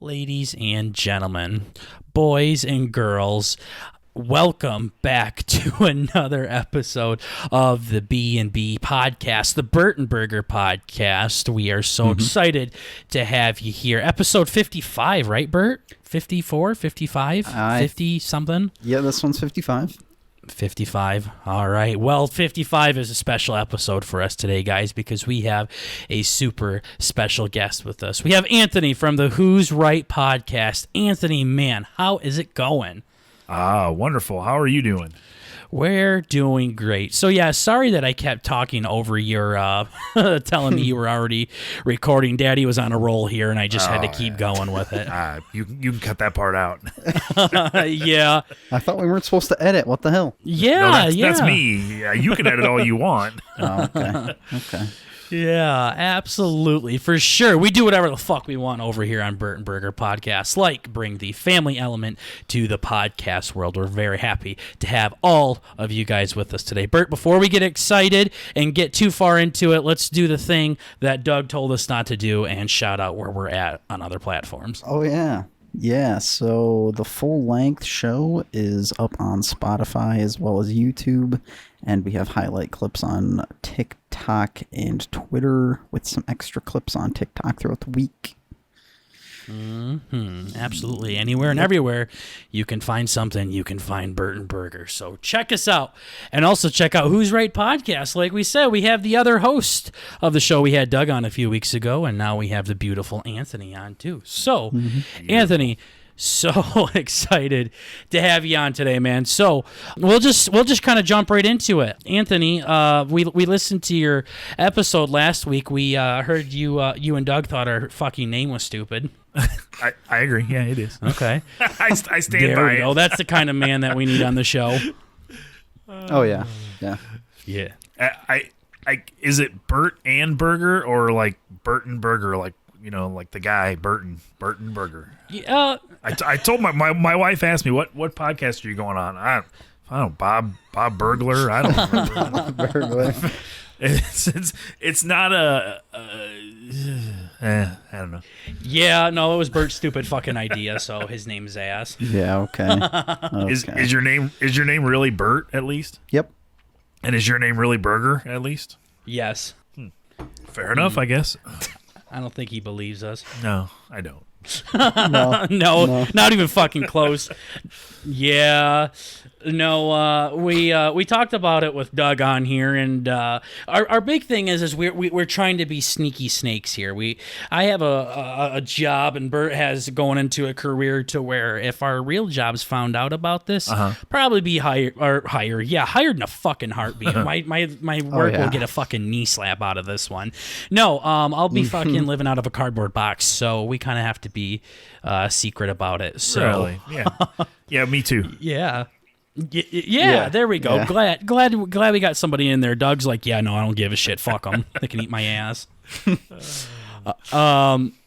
Ladies and gentlemen, boys and girls, welcome back to another episode of the B&B podcast, the Burger podcast. We are so excited to have you here. Episode 55, right, Bert? 54, 55, 50 something? Yeah, this one's 55. 55. All right. Well, 55 is a special episode for us today, guys, because we have a super special guest with us. We have Anthony from the Who's Right podcast. Anthony, man, how is it going? Wonderful. How are you doing? We're doing great. So, yeah, sorry that I kept talking over your telling me you were already recording. Daddy was on a roll here, and I just had to keep going with it. You can cut that part out. Yeah. I thought we weren't supposed to edit. What the hell? Yeah, no, that's me. You can edit all you want. Oh, okay. Okay. Yeah, absolutely. For sure. We do whatever the fuck we want over here on Burger podcast, like bring the family element to the podcast world. We're very happy to have all of you guys with us today. Bert, before we get excited and get too far into it, let's do the thing that Doug told us not to do and shout out where we're at on other platforms. Oh, yeah. Yeah, so the full-length show is up on Spotify as well as YouTube, and we have highlight clips on TikTok and Twitter with some extra clips on TikTok throughout the week. Absolutely. Anywhere and everywhere you can find something, you can find Burger. So check us out. And also check out Who's Right podcast. Like we said, we have the other host of the show. We had Doug on a few weeks ago, and now we have the beautiful Anthony on too. So, Anthony, so excited to have you on today, man. So we'll just kind of jump right into it. Anthony, we listened to your episode last week. We heard you and Doug thought our fucking name was stupid. I agree. Yeah, it is. Okay. I stand There by we it. go. That's the kind of man that we need on the show. Oh, yeah. Yeah. Yeah. I is it Bert and Burger or like Burton Burger, like like the guy Burton Burger? Yeah. I told my wife asked me what podcast are you going on? I don't know, Bob Burglar. I don't remember. It's not I don't know. Yeah, no, it was Bert's stupid fucking idea, so his name's ass. Yeah, okay. Is your name really Bert at least? Yep. And is your name really Burger at least? Yes. Fair enough, I guess. I don't think he believes us. No, I don't. No, not even fucking close. Yeah. No, we talked about it with Doug on here, and our big thing is we're trying to be sneaky snakes here. I have a job, and Bert has going into a career to where if our real jobs found out about this, probably be hired in a fucking heartbeat. My work will get a fucking knee slap out of this one. No, I'll be fucking living out of a cardboard box, so we kind of have to be secret about it. So Really? Yeah. Yeah, me too. yeah. Yeah, there we go. Yeah. Glad we got somebody in there. Doug's like, yeah, no, I don't give a shit. Fuck them. They can eat my ass.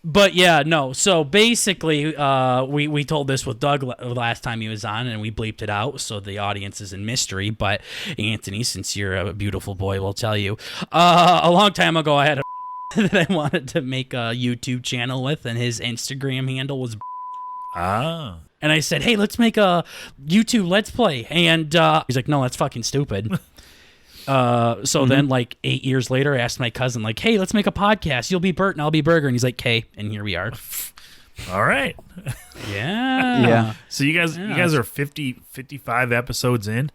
But yeah, no. So basically, we told this with Doug last time he was on, and we bleeped it out, so the audience is in mystery. But Anthony, since you're a beautiful boy, will tell you. A long time ago, I had a that I wanted to make a YouTube channel with, and his Instagram handle was. And I said, hey, let's make a YouTube Let's Play. And he's like, no, that's fucking stupid. So then, like, 8 years later, I asked my cousin, like, hey, let's make a podcast. You'll be Bert and I'll be Burger. And he's like, okay. And here we are. All right. Yeah. Yeah. So you guys are 55 episodes in?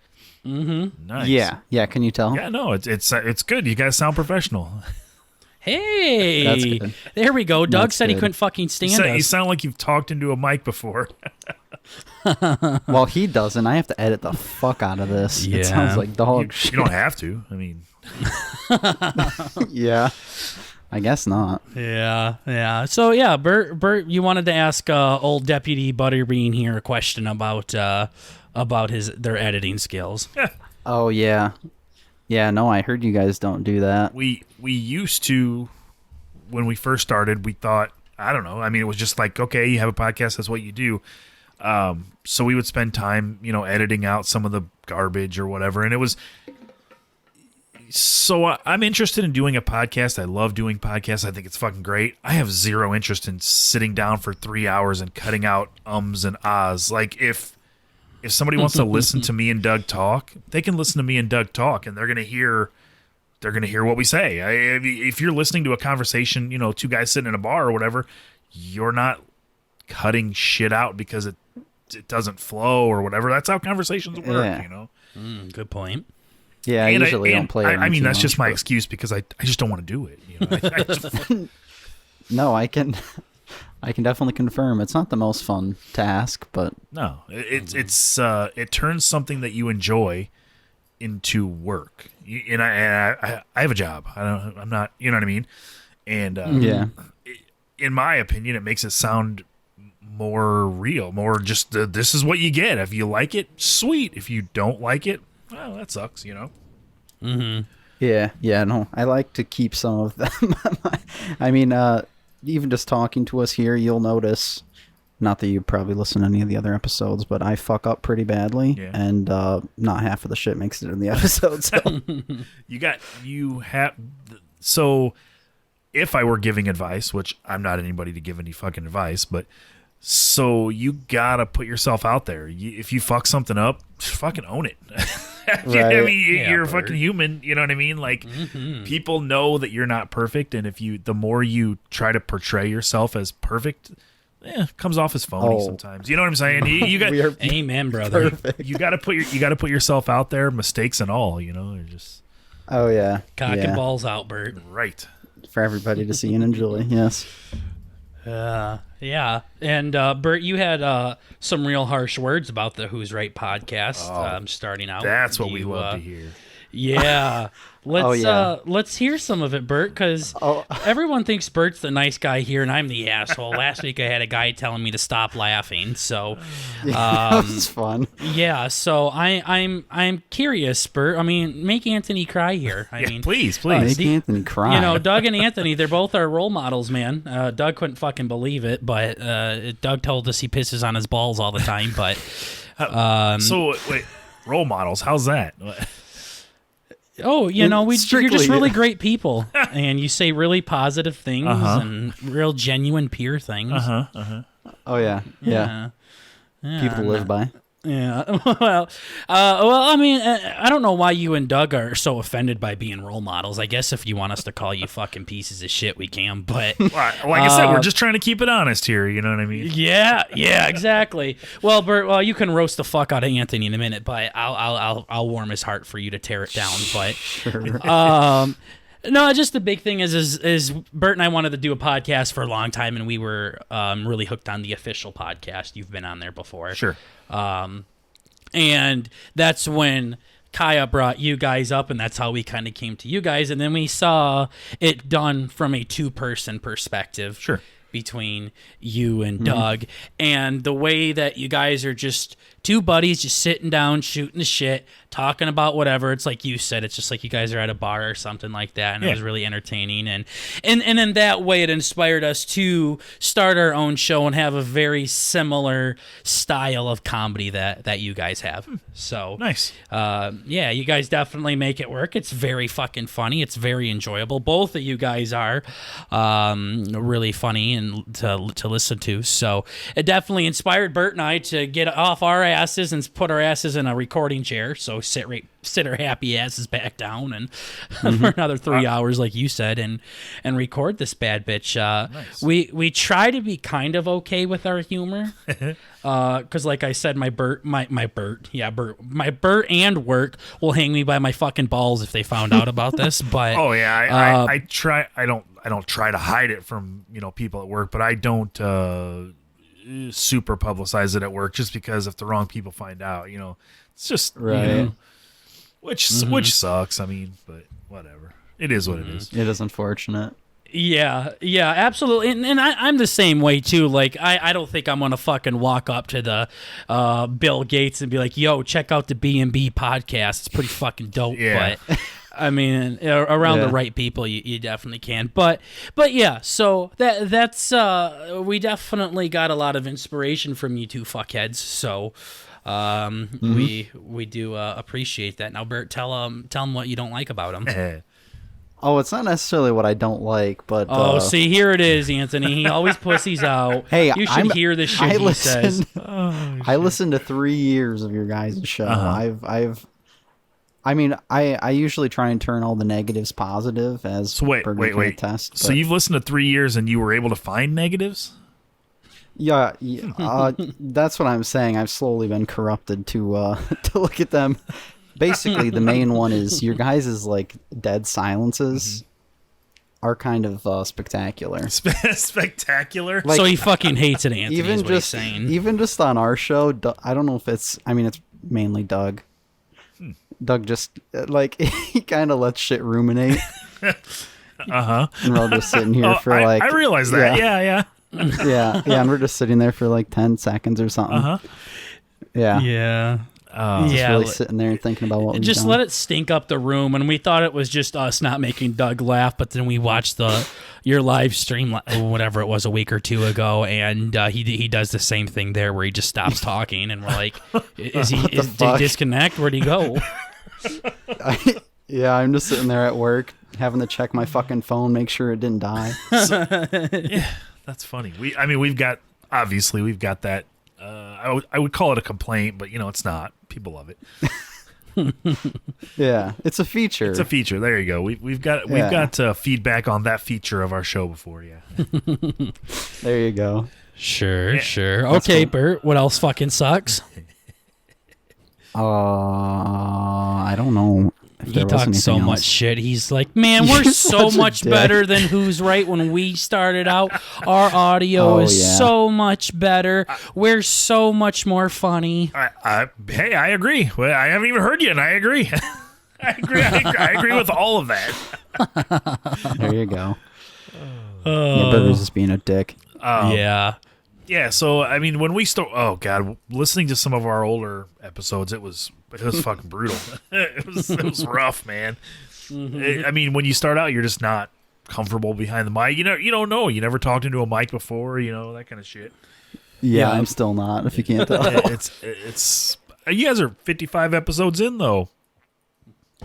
Mm-hmm. Nice. Yeah. Yeah, can you tell? Yeah, no, it's good. You guys sound professional. Hey, That's good. There we go. Doug That's said he good. couldn't fucking stand us. You sound like you've talked into a mic before. Well, he doesn't. I have to edit the fuck out of this. Yeah. It sounds like dog You shit. don't have to. I mean, Yeah. I guess not. Yeah. So yeah, Bert, you wanted to ask old Deputy Butterbean here a question about their editing skills. Oh, yeah. Yeah, no, I heard you guys don't do that. we used to, when we first started, we thought, I don't know. I mean, it was just like, okay, you have a podcast, that's what you do. So we would spend time, editing out some of the garbage or whatever. And it was So I'm interested in doing a podcast. I love doing podcasts. I think it's fucking great. I have zero interest in sitting down for 3 hours and cutting out ums and ahs. Like if somebody wants to listen to me and Doug talk, they can listen to me and Doug talk, and they're gonna hear what we say. If you're listening to a conversation, two guys sitting in a bar or whatever, you're not cutting shit out because it doesn't flow or whatever. That's how conversations work. Good point. Yeah, I usually don't play around I mean, too that's much, just my but- excuse because I just don't want to do it. No, I can definitely confirm it's not the most fun task, but No, it turns something that you enjoy into work. And I have a job. I'm not. You know what I mean? And yeah. in my opinion, it makes it sound more real, more just this is what you get. If you like it, sweet. If you don't like it, well, that sucks. Yeah, no, I like to keep some of them. I mean, even just talking to us here, you'll notice, not that you probably listen to any of the other episodes, but I fuck up pretty badly, Yeah. and not half of the shit makes it in the episode. So if I were giving advice, which I'm not anybody to give any fucking advice, but so you gotta put yourself out there. If you fuck something up, fucking own it. Right. I mean, Yeah, you're a Bert. fucking human. You know what I mean? Like, people know that you're not perfect, and the more you try to portray yourself as perfect, it comes off as phony Oh. sometimes. You know what I'm saying? You got We are Amen, brother. perfect. you got to put yourself out there, mistakes and all. They're just Oh yeah, Cock yeah. and balls out, Bert. right. For everybody to see and enjoy. Yes. Yeah. And Bert, you had some real harsh words about the Who's Right podcast starting out. That's what we You, love to hear. Yeah. Let's yeah. let's hear some of it, Bert, because Oh. everyone thinks Bert's the nice guy here, and I'm the asshole. Last week I had a guy telling me to stop laughing, so That was fun. yeah. So I'm curious, Bert. I mean, make Anthony cry here. I mean, Please. Make Anthony cry. Doug and Anthony, they're both our role models, man. Doug couldn't fucking believe it, but Doug told us he pisses on his balls all the time. But So wait, role models? How's that? you're Strictly- just really great people, and you say really positive things Uh-huh. and real genuine, pure things. Oh yeah. Yeah. People to live by. Yeah. Well, I mean, I don't know why you and Doug are so offended by being role models. I guess if you want us to call you fucking pieces of shit, we can. But Like I said, we're just trying to keep it honest here. You know what I mean? yeah, exactly. Well, Bert, you can roast the fuck out of Anthony in a minute, but I'll warm his heart for you to tear it down. But no, just the big thing is Bert and I wanted to do a podcast for a long time, and we were really hooked on the official podcast. You've been on there before, Sure. and that's when Kaya brought you guys up, and that's how we kind of came to you guys, and then we saw it done from a two-person perspective. Sure. Between you and Doug, and the way that you guys are just two buddies just sitting down, shooting the shit, talking about whatever. It's like you said, it's just like you guys are at a bar or something like that, and it Yeah. was really entertaining. And in that way, it inspired us to start our own show and have a very similar style of comedy that you guys have. So Nice. yeah, you guys definitely make it work. It's very fucking funny. It's very enjoyable. Both of you guys are really funny and to listen to. So it definitely inspired Bert and I to get off our asses and put our asses in a recording chair. So sit our happy asses back down and for another 3 hours, like you said, and record this bad bitch. Nice. We try to be kind of okay with our humor. Because like I said, my Bert and work will hang me by my fucking balls if they found out about this. But Oh yeah, I try. I don't try to hide it from people at work, but I don't super publicize it at work just because if the wrong people find out, it's just Right. which sucks. I mean, but whatever. It is what it is. It is unfortunate. yeah, absolutely. And I'm the same way too. Like I don't think I'm gonna fucking walk up to the Bill Gates and be like, "Yo, check out the B&B podcast. It's pretty fucking dope." Yeah. But I mean, around the Yeah. right people, you definitely can. But yeah, so that's we definitely got a lot of inspiration from you two fuckheads. So We do appreciate that. Now, Bert, tell him what you don't like about him. Oh, it's not necessarily what I don't like, but see, here it is, Anthony. He always pussies out. Hey, you should hear the shit he says. I listened to 3 years of your guys' show. I usually try and turn all the negatives positive as wait. test. So you've listened to 3 years and you were able to find negatives? Yeah, that's what I'm saying. I've slowly been corrupted to look at them. Basically, the main one is your guys' like dead silences are kind of spectacular. Spectacular. Like, so he fucking hates it, Anthony. Even is what he's saying. Even just on our show, I don't know if it's. I mean, it's mainly Doug. Doug just like he kind of lets shit ruminate. And we're all just sitting here for like. I realize that. Yeah. And we're just sitting there for like 10 seconds or something. Yeah. Just really sitting there and thinking about what we've just done. let it stink up the room, and we thought it was just us not making Doug laugh, but then we watched your live stream, whatever it was, a week or two ago, and he does the same thing there where he just stops talking, and we're like, did he disconnect? Where'd he go? I'm just sitting there at work having to check my fucking phone, make sure it didn't die. Yeah, that's funny. We've got that. I would call it a complaint, but it's not. People love it. Yeah, it's a feature. It's a feature. There you go. We've got feedback on that feature of our show before. Yeah. There you go. Sure. Okay, cool. Bert. What else fucking sucks? I don't know. He talks so much shit. He's like, man, we're so much better than Who's Right when we started out. Our audio is so much better. We're so much more funny. Hey, I agree. Well, I haven't even heard you, and I agree. I agree with all of that. There you go. Burger's just being a dick. Yeah, so, when we listening to some of our older episodes, it was fucking brutal. It was rough, man. When you start out, you're just not comfortable behind the mic. You don't know. You never talked into a mic before, that kind of shit. Yeah, I'm still not, if you can't tell. It's you guys are 55 episodes in, though.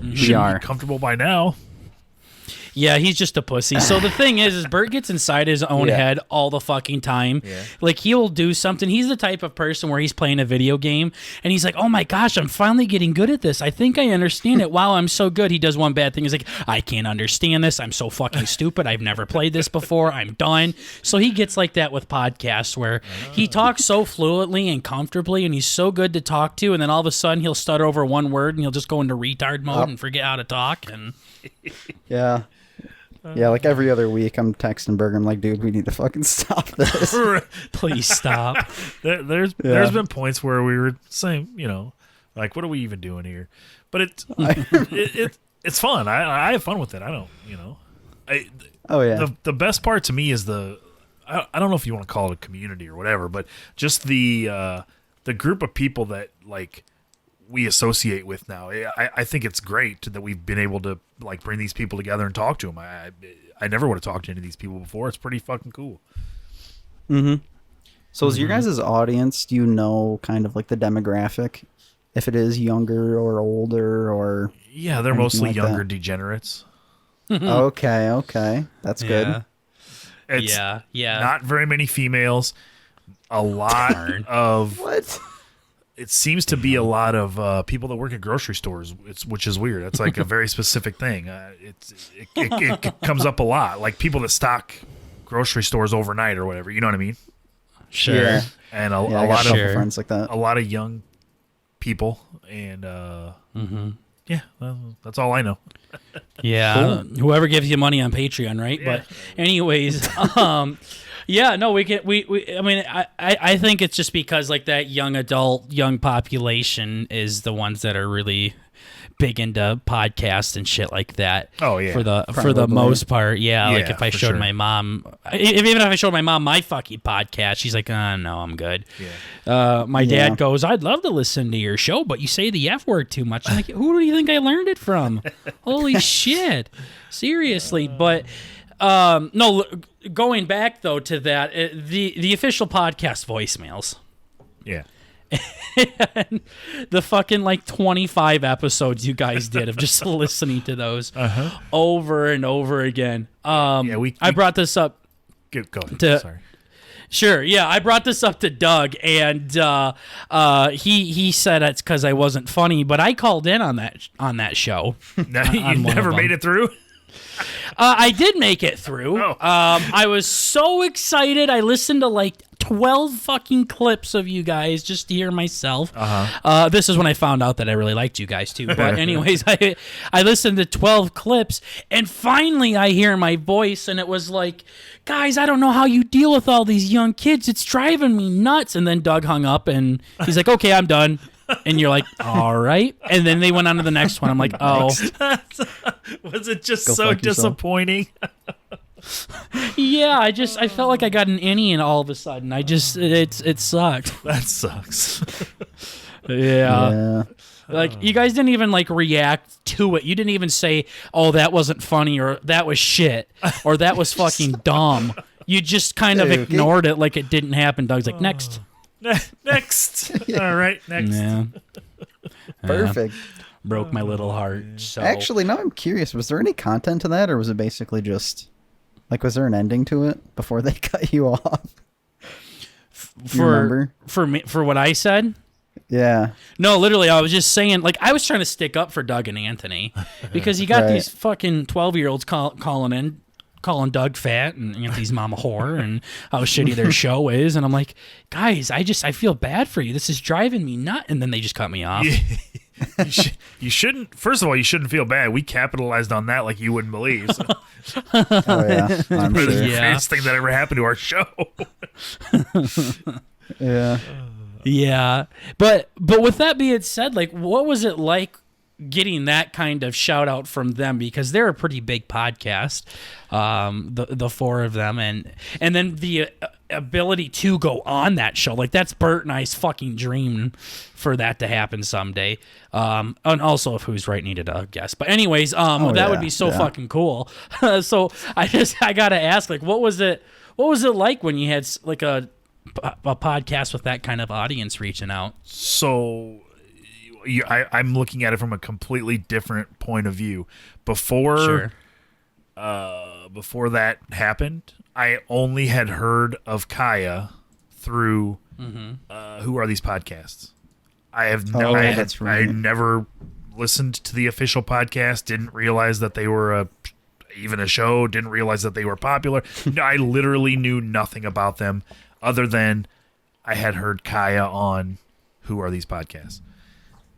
You should be comfortable by now. Yeah, he's just a pussy. So the thing is Bert gets inside his own head all the fucking time. Yeah. Like, he'll do something. He's the type of person where he's playing a video game, and he's like, oh my gosh, I'm finally getting good at this. I think I understand it. Wow, I'm so good. He does one bad thing. He's like, I can't understand this. I'm so fucking stupid. I've never played this before. I'm done. So he gets like that with podcasts, where he talks so fluently and comfortably, and he's so good to talk to, and then all of a sudden he'll stutter over one word, and he'll just go into retard mode and forget how to talk. And Yeah, like every other week I'm texting Berger. I'm like, dude, we need to fucking stop this. Please stop. There's been points where we were saying, like, what are we even doing here? But it's fun. I have fun with it. I don't, The best part to me is I don't know if you want to call it a community or whatever, but just the group of people that, like, we associate with now. I think it's great that we've been able to, like, bring these people together and talk to them. I never would have talked to any of these people before. It's pretty fucking cool. Mm-hmm. So is your guys' audience, do you know kind of like the demographic? If it is younger or older or... Yeah, they're mostly like younger degenerates. Okay. That's good. It's not very many females. A lot of... What? It seems to be a lot of people that work at grocery stores, which is weird. That's like a very specific thing. It comes up a lot, like people that stock grocery stores overnight or whatever. You know what I mean? Sure. Yeah. And a lot of friends like that. A lot of young people, and that's all I know. Yeah. Cool. Whoever gives you money on Patreon, right? Yeah. But anyways, yeah, no, we can. I think it's just because, like, that young population is the ones that are really big into podcasts and shit like that. Oh yeah, for the most part, yeah. Like, if I showed my mom, even if I showed my mom my fucking podcast, she's like, no, I'm good. Yeah. My dad goes, I'd love to listen to your show, but you say the F word too much. I'm like, who do you think I learned it from? Holy shit, seriously, but. No, going back though to that, the official podcast voicemails. Yeah. And the fucking like 25 episodes you guys did of just listening to those over and over again. I brought this up. Go ahead. Sorry. Sure, yeah, I brought this up to Doug, and he said it's because I wasn't funny, but I called in on that show. No, you never made it through? I did make it through. Oh. I was so excited. I listened to like 12 fucking clips of you guys just to hear myself. This is when I found out that I really liked you guys too. But anyways, I listened to 12 clips, and finally I hear my voice, and it was like, guys, I don't know how you deal with all these young kids. It's driving me nuts. And then Doug hung up, and he's like, okay, I'm done. And you're like, all right. And then they went on to the next one. I'm like, oh. Was it just so disappointing? Yeah, I felt like I got an innie, and all of a sudden, it sucked. That sucks. Yeah. Like, you guys didn't even, like, react to it. You didn't even say, oh, that wasn't funny, or that was shit, or that was fucking dumb. You just kind of ignored it like it didn't happen. Doug's like, next. Next. All right, next. Yeah. Perfect. Broke my little heart. So. Actually, now I'm curious. Was there any content to that, or was it basically just, like, was there an ending to it before they cut you off? For what I said? Yeah. No, literally, I was just saying, like, I was trying to stick up for Doug and Anthony because you got these fucking 12-year-olds calling Doug fat and Anthony's mom a whore and how shitty their show is. And I'm like, guys, I feel bad for you. This is driving me nuts. And then they just cut me off. You shouldn't. First of all, you shouldn't feel bad. We capitalized on that like you wouldn't believe. So. Oh, yeah. I'm sure. The greatest thing that ever happened to our show. Yeah. Yeah. But with that being said, like, what was it like getting that kind of shout out from them, because they're a pretty big podcast, the four of them, and then the ability to go on that show, like, that's Bert and I's fucking dream for that to happen someday. And also if Who's Right needed a guest, but anyways, that would be so fucking cool. So I gotta ask, like, what was it like when you had like a podcast with that kind of audience reaching out? So I'm looking at it from a completely different point of view. Before that happened, I only had heard of Kaya through Who Are These Podcasts. I never listened to the official podcast, didn't realize that they were even a show, didn't realize that they were popular. No, I literally knew nothing about them other than I had heard Kaya on Who Are These Podcasts.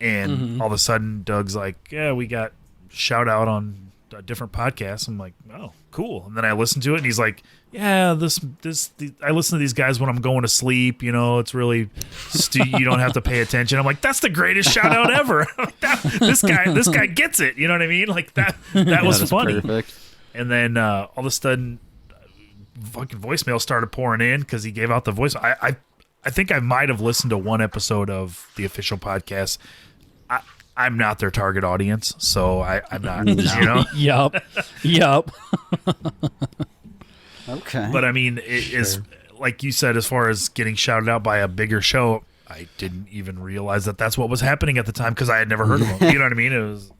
And all of a sudden, Doug's like, yeah, we got shout out on a different podcast. I'm like, oh, cool. And then I listened to it, and he's like, yeah, I listen to these guys when I'm going to sleep. You know, it's really, you don't have to pay attention. I'm like, that's the greatest shout out ever. This guy gets it. You know what I mean? Like, that was funny. Perfect. And then all of a sudden, fucking voicemail started pouring in because he gave out the voice. I think I might have listened to one episode of the official podcast. I'm not their target audience, so I'm not, you know? Yup. Okay. But I mean, it is, like you said, as far as getting shouted out by a bigger show, I didn't even realize that that's what was happening at the time because I had never heard of them. You know what I mean? It was,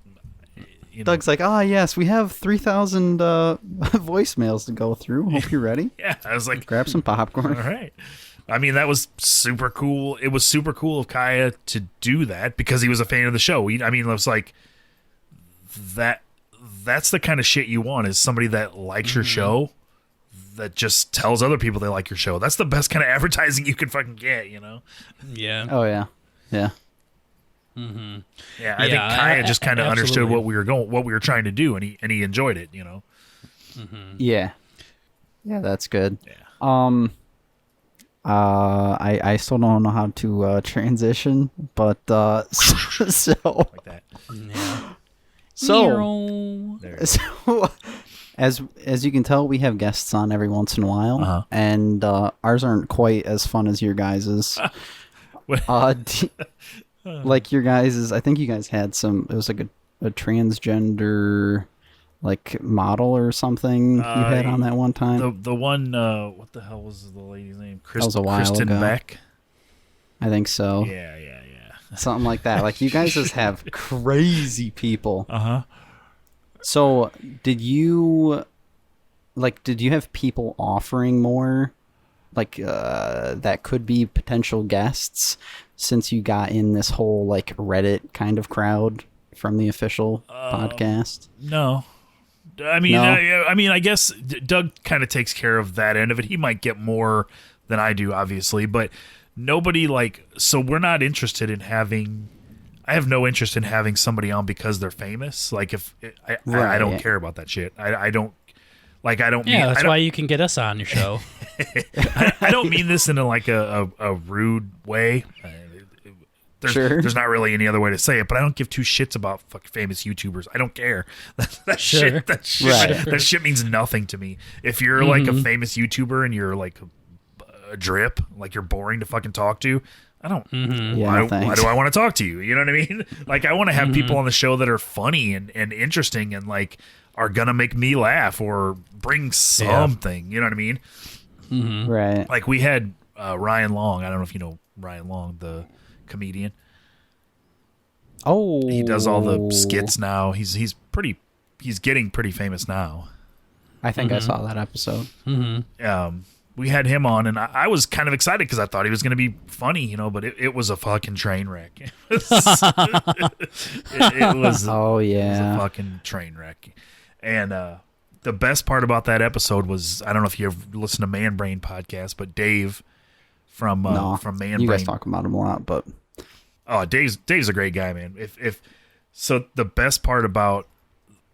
Doug's like, yes, we have 3,000 voicemails to go through. Hope you're ready. Yeah, I was like, grab some popcorn. All right. I mean, that was super cool. It was super cool of Kaya to do that because he was a fan of the show. I mean, it was like that's the kind of shit you want, is somebody that likes your show that just tells other people they like your show. That's the best kind of advertising you can fucking get, you know? Yeah. Oh, yeah. Yeah. Mm-hmm. Yeah, I think Kaya just kind of understood what we were trying to do, and he enjoyed it, you know? Mm-hmm. Yeah. Yeah, that's good. Yeah. I still don't know how to transition, but so Like that. Yeah. So as you can tell, we have guests on every once in a while, and ours aren't quite as fun as your guys's. Like your guys's, I think you guys had some. It was like a transgender, like, model or something you had on that one time. The one, what the hell was the lady's name? That was a while Kristen ago. Beck. I think so. Yeah. Something like that. Like, you guys just have crazy people. Uh-huh. So, did you have people offering more, like, that could be potential guests, since you got in this whole, like, Reddit kind of crowd from the official podcast? No. I mean, I guess Doug kind of takes care of that end of it. He might get more than I do, obviously, but nobody, like, so we're not interested in having, I have no interest in having somebody on because they're famous. Like, if I don't care about that shit. I don't mean, that's why you can get us on your show. I don't mean this in a rude way. There's not really any other way to say it, but I don't give two shits about fucking famous YouTubers. I don't care. That shit means nothing to me. If you're like a famous YouTuber and you're like a drip, like you're boring to fucking talk to, I don't. Why do I want to talk to you? You know what I mean? Like, I want to have people on the show that are funny and interesting and like are gonna make me laugh or bring something. You know what I mean? Right. Like, we had Ryan Long. I don't know if you know Ryan Long, the comedian. Oh, he does all the skits now. He's getting pretty famous now. I think I saw that episode. We had him on, and I was kind of excited because I thought he was going to be funny, you know. But it was a fucking train wreck. It was a fucking train wreck. And the best part about that episode was, I don't know if you ever listened to Man Brain podcast, but Dave from Man Brain. You guys talk about him a lot, but Dave's a great guy, man. If so, the best part about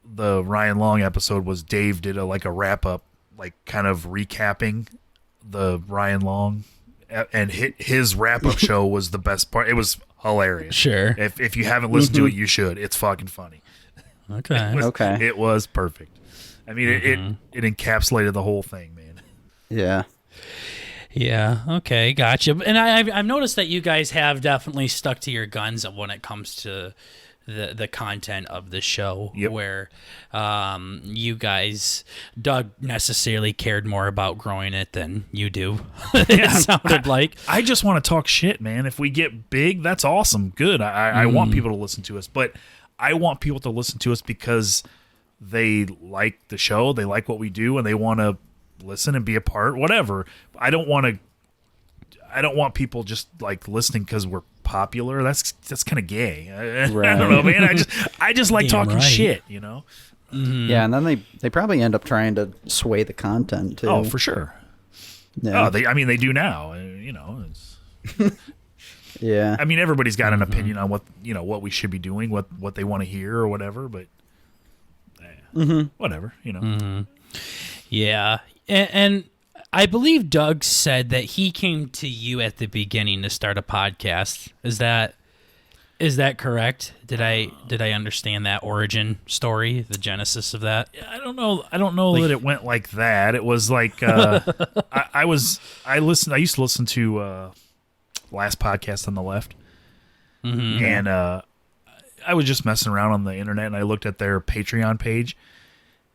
the Ryan Long episode was Dave did a wrap up, like kind of recapping the Ryan Long, and his wrap up show was the best part. It was hilarious. Sure. If you haven't listened to it, you should. It's fucking funny. Okay. It was perfect. I mean, it encapsulated the whole thing, man. Yeah. Yeah. Okay. Gotcha. And I've noticed that you guys have definitely stuck to your guns when it comes to the content of the show. Yep. Where you guys, Doug necessarily cared more about growing it than you do. It sounded like. I just want to talk shit, man. If we get big, that's awesome. Good. I want people to listen to us, but I want people to listen to us because they like the show, they like what we do, and they want to listen and be a part, whatever. I don't want people just like listening because we're popular. That's kind of gay. Right. I don't know, man. I just like talking shit, you know. Yeah, and then they probably end up trying to sway the content too. Oh, for sure. Yeah. Oh, they do now. You know. Yeah. I mean, everybody's got an opinion on what we should be doing, what they want to hear or whatever, but whatever, you know. Yeah. And I believe Doug said that he came to you at the beginning to start a podcast. Is that correct? Did I understand that origin story, the genesis of that? I don't know that it went like that. It was like I used to listen to Last Podcast on the Left, and I was just messing around on the internet, and I looked at their Patreon page.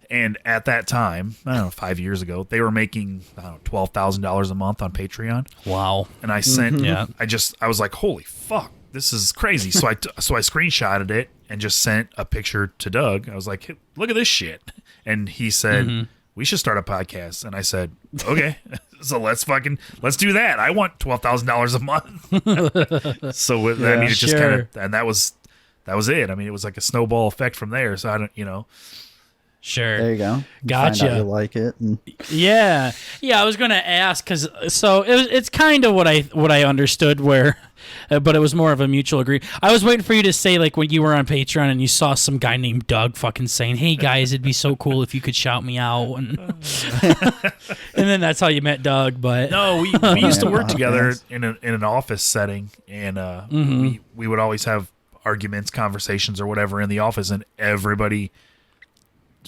And at that time, I don't know, 5 years ago, they were making $12,000 a month on Patreon. Wow! And I sent, I was like, holy fuck, this is crazy. So I screenshotted it and just sent a picture to Doug. I was like, hey, look at this shit. And he said, we should start a podcast. And I said, okay, so let's do that. I want $12,000 a month. So I mean, it just kind of, and that was it. I mean, it was like a snowball effect from there. So I don't, you know. Sure. There you go. Gotcha. Find out you like it. And... Yeah. I was gonna ask because it's kind of what I understood where, but it was more of a mutual agreement. I was waiting for you to say like when you were on Patreon and you saw some guy named Doug fucking saying, "Hey guys, it'd be so cool if you could shout me out," and then that's how you met Doug. But no, we used to work together in an office setting, and we would always have arguments, conversations, or whatever in the office, and everybody.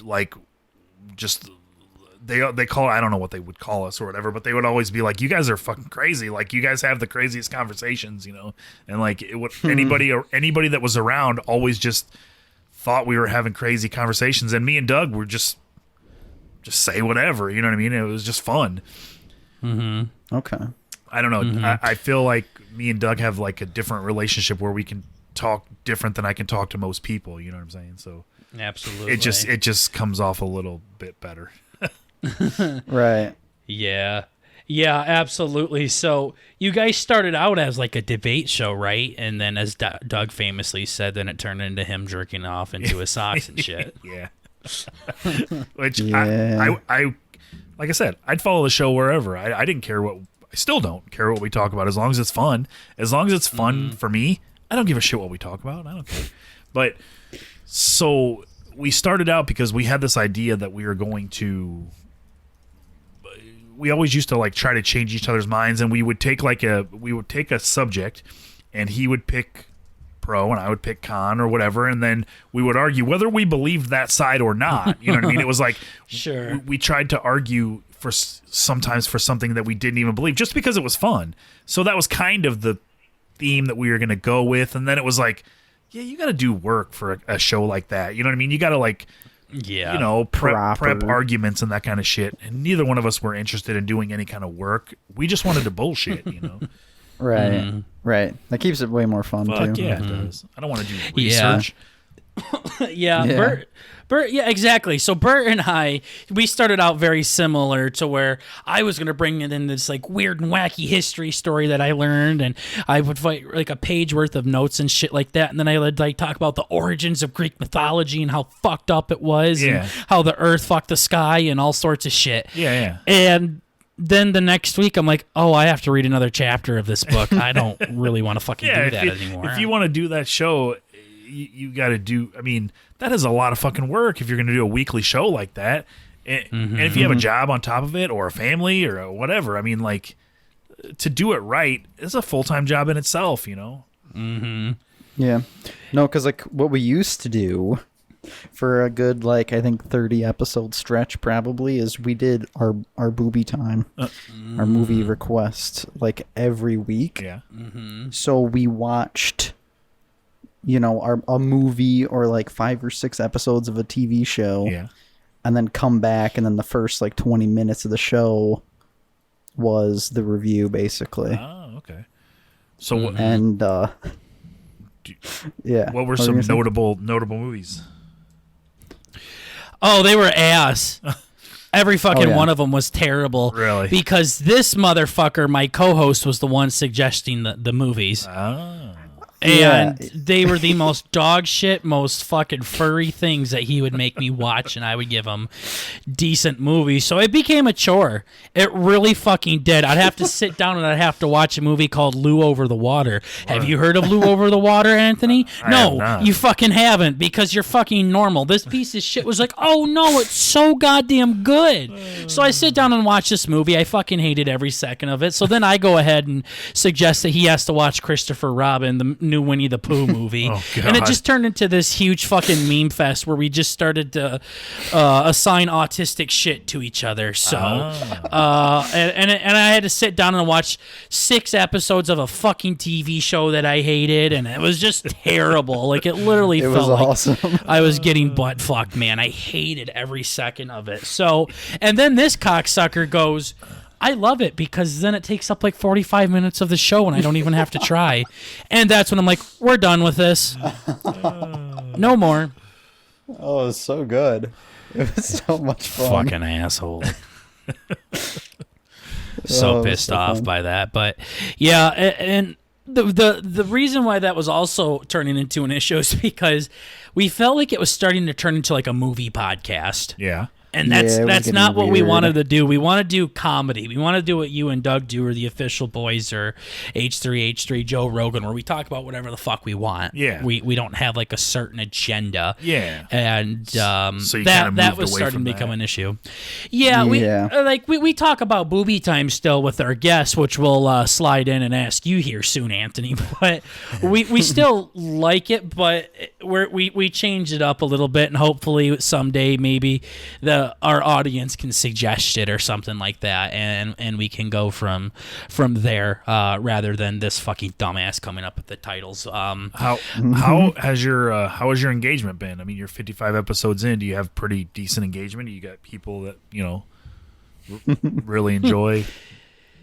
Like, just they call, I don't know what they would call us or whatever, but they would always be like, you guys are fucking crazy, like you guys have the craziest conversations, you know. And like it would anybody that was around always just thought we were having crazy conversations, and me and Doug were just say whatever, you know what I mean. It was just fun. Okay. I don't know. I feel like me and Doug have like a different relationship where we can talk different than I can talk to most people. You know what I'm saying? So absolutely, it just comes off a little bit better. Right. Yeah. Yeah, absolutely. So you guys started out as like a debate show, right? And then, as Doug famously said, then it turned into him jerking off into his socks and shit. Yeah. Which Yeah. I like I said, I'd follow the show wherever. I didn't care what. I still don't care what we talk about as long as it's fun. As long as it's fun for me, I don't give a shit what we talk about. I don't care. But so we started out because we had this idea that we were going to. We always used to like try to change each other's minds, and we would take a subject, and he would pick pro and I would pick con or whatever, and then we would argue whether we believed that side or not. You know what I mean? It was like Sure. we tried to argue for sometimes for something that we didn't even believe just because it was fun. So that was kind of the theme that we were going to go with, and then it was like, yeah, you got to do work for a show like that. You know what I mean? You got to like. Yeah. You know, prep Proper. arguments and that kind of shit. And neither one of us were interested in doing any kind of work. We just wanted to bullshit, you know? Right. Right. That keeps it way more fun Fuck too. yeah, it does. I don't want to do Yeah. research. Yeah, Yeah. Bert, yeah, exactly. So Bert and I, we started out very similar to where I was going to bring in this like weird and wacky history story that I learned, and I would write like a page worth of notes and shit like that, and then I would like talk about the origins of Greek mythology and how fucked up it was, Yeah. and how the earth fucked the sky and all sorts of shit. Yeah. And then the next week, I'm like, oh, I have to read another chapter of this book. I don't really want to fucking do that anymore. If you want to do that show, you got to do. I mean, that is a lot of fucking work if you're going to do a weekly show like that. And if you have a job on top of it or a family or whatever, I mean, like, to do it right is a full-time job in itself, you know? Yeah. No, because like what we used to do for a good like I think 30 episode stretch probably is we did our booby time, our movie request like every week. Yeah. So we watched, you know, a movie or like 5 or 6 episodes of a TV show. Yeah. And then come back, and then the first like 20 minutes of the show was the review, basically. Oh, okay. So what? And yeah. What were What some you gonna say? notable movies? Oh, they were ass. Every fucking yeah. one of them was terrible. Really? Because this motherfucker, my co-host, was the one suggesting the movies. Oh. And Yeah. they were the most dog shit, most fucking furry things that he would make me watch, and I would give him decent movies. So it became a chore. It really fucking did. I'd have to sit down and I'd have to watch a movie called Lou Over the Water. Have you heard of Lou Over the Water, Anthony? I No, have not. you fucking haven't, because you're fucking normal. This piece of shit was like, oh no, it's so goddamn good. So I sit down and watch this movie. I fucking hated every second of it. So then I go ahead and suggest that he has to watch Christopher Robin, the new Winnie the Pooh movie. Oh, and it God. just turned into this huge fucking meme fest where we just started to assign autistic shit to each other. So, and I had to sit down and watch 6 episodes of a fucking TV show that I hated, and it was just terrible. Like, it literally It felt was like awesome. I was getting butt fucked, man. I hated every second of it. So, and then this cocksucker goes, I love it because then it takes up like 45 minutes of the show and I don't even have to try. And that's when I'm like, we're done with this. No more. Oh, it was so good. It was so much fun. Fucking asshole. So Oh, pissed so off fun. by that. But yeah, and the reason why that was also turning into an issue is because we felt like it was starting to turn into like a movie podcast. Yeah. And Yeah, that's it was that's getting not what we weird. wanted to do. We want to do comedy. We want to do what you and Doug do, or the Official Boys, or H3H3 Joe Rogan, where we talk about whatever the fuck we want. Yeah. We don't have like a certain agenda. Yeah. And So you that kinda that moved was away starting from to become that. an issue. Yeah, Yeah. we talk about booby time still with our guests, which we'll slide in and ask you here soon, Anthony. But we still like it, but we changed it up a little bit, and hopefully someday maybe our audience can suggest it or something like that, and we can go from there rather than this fucking dumbass coming up with the titles. How has your engagement been? I mean, you're 55 episodes in. Do you have pretty decent engagement? You got people that really enjoy?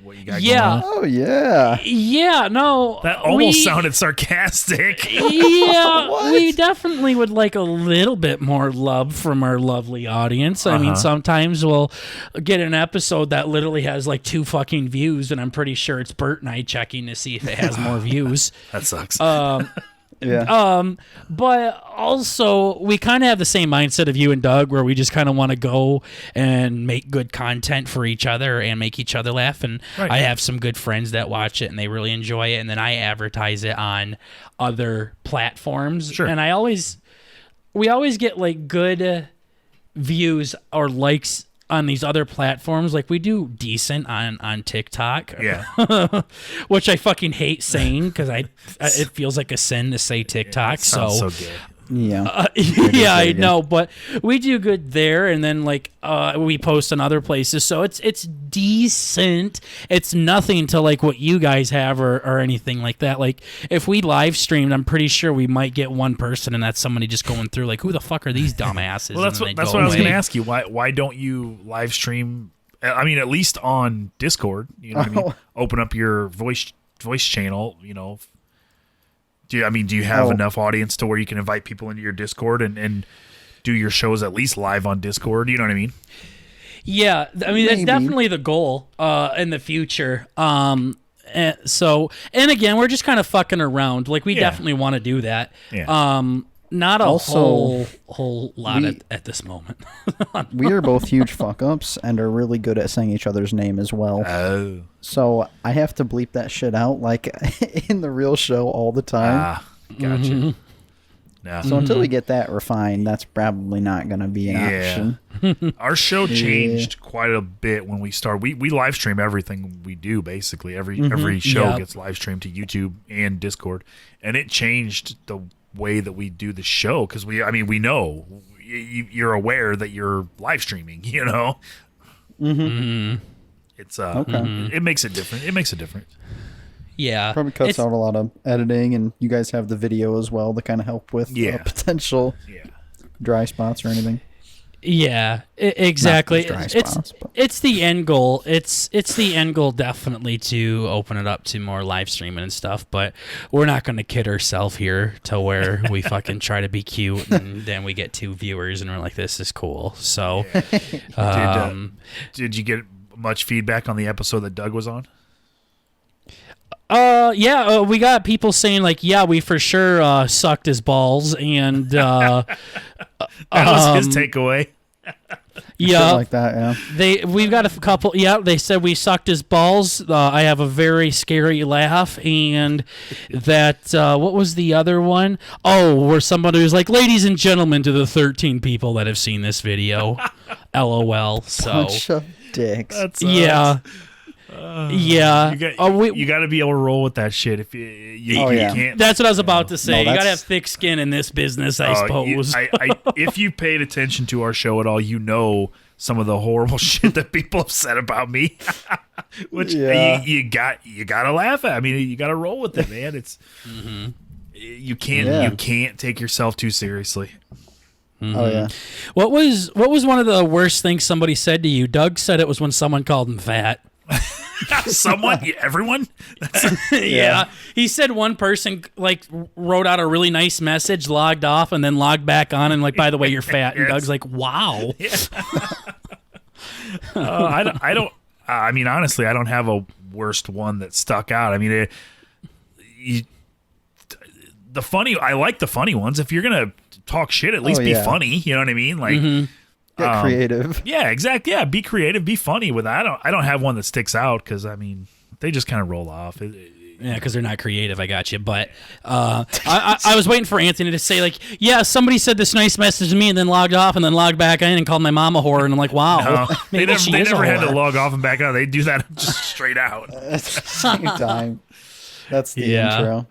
what you got Yeah. going on? Oh yeah. Yeah, no. That almost sounded sarcastic. Yeah, What? we definitely would like a little bit more love from our lovely audience. I mean, sometimes we'll get an episode that literally has like 2 fucking views, and I'm pretty sure it's Bert and I checking to see if it has more views. That sucks. Yeah. But also, we kind of have the same mindset of you and Doug, where we just kind of want to go and make good content for each other and make each other laugh. And Right. I have some good friends that watch it and they really enjoy it. And then I advertise it on other platforms. Sure. And we always get like good views or likes on these other platforms. Like we do decent on TikTok. Yeah. Which I fucking hate saying because it feels like a sin to say TikTok. Sounds so good. Yeah. Yeah, I very good. know, but we do good there, and then like we post on other places, so it's decent. It's nothing to like what you guys have or anything like that. Like if we live streamed, I'm pretty sure we might get one person, and that's somebody just going through like, who the fuck are these dumbasses? Well, that's And then what they I was go going to away. ask you. Why don't you live stream? I mean, at least on Discord. You know what I mean? Open up your voice channel. You know. Do you have enough audience to where you can invite people into your Discord and do your shows at least live on Discord? You know what I mean? Yeah, I mean that's Maybe. definitely the goal in the future. And again, we're just kind of fucking around. Like we Yeah. definitely want to do that. Yeah. Not a Also, whole lot we- at this moment. We are both huge fuck ups and are really good at saying each other's name as well. Oh. So I have to bleep that shit out like in the real show all the time. Gotcha. Mm-hmm. No. So until we get that refined, that's probably not going to be an option. Our show changed quite a bit when we started. We live stream everything we do, basically. Every show Yep. gets live streamed to YouTube and Discord. And it changed the way that we do the show because we know you're aware that you're live streaming, you know? It's it makes it different. It makes it different. Yeah, Probably cuts It's- out a lot of editing, and you guys have the video as well to kind of help with Yeah. potential Yeah. dry spots or anything. Yeah, exactly. Not just dry spots, but- It's the end goal. It's the end goal definitely to open it up to more live streaming and stuff. But we're not going to kid ourselves here to where we fucking try to be cute and then we get 2 viewers and we're like, this is cool. So, Did you get much feedback on the episode that Doug was on? we got people saying like, yeah, we for sure sucked his balls and That was his takeaway. Shit yeah. like that, yeah. We've got a couple. Yeah, they said we sucked his balls. I have a very scary laugh, and that what was the other one? Oh, where somebody was like, "Ladies and gentlemen," to the 13 people that have seen this video. LOL. So Bunch of dicks. That's yeah, yeah. You got to be able to roll with that shit. If you Oh, yeah. can't. That's what I was about to say. No, You gotta that's- have thick skin in this business, I suppose. If you paid attention to our show at all, you know some of the horrible shit that people have said about me. Which Yeah. you got to laugh at. I mean, you got to roll with it, man. It's you can't take yourself too seriously. Oh yeah. What was one of the worst things somebody said to you? Doug said it was when someone called him fat. Everyone. Yeah. He said one person like wrote out a really nice message, logged off, and then logged back on and like, by the way, you're fat. And Yes. Doug's like, wow. I don't. I mean, honestly, I don't have a worst one that stuck out. I mean, I like the funny ones. If you're gonna talk shit, at least be yeah. funny. You know what I mean? Like, Get creative. yeah, exactly. Yeah, be creative, be funny with that. I don't have one that sticks out because I mean, they just kind of roll off. Yeah, because they're not creative. I got you. But I was waiting for Anthony to say, like, yeah, somebody said this nice message to me and then logged off and then logged back in and called my mom a whore. And I'm like, wow. No, they maybe she never, is a had to whore. log off and back out. They do that just straight out. At the same time. That's the Yeah. intro.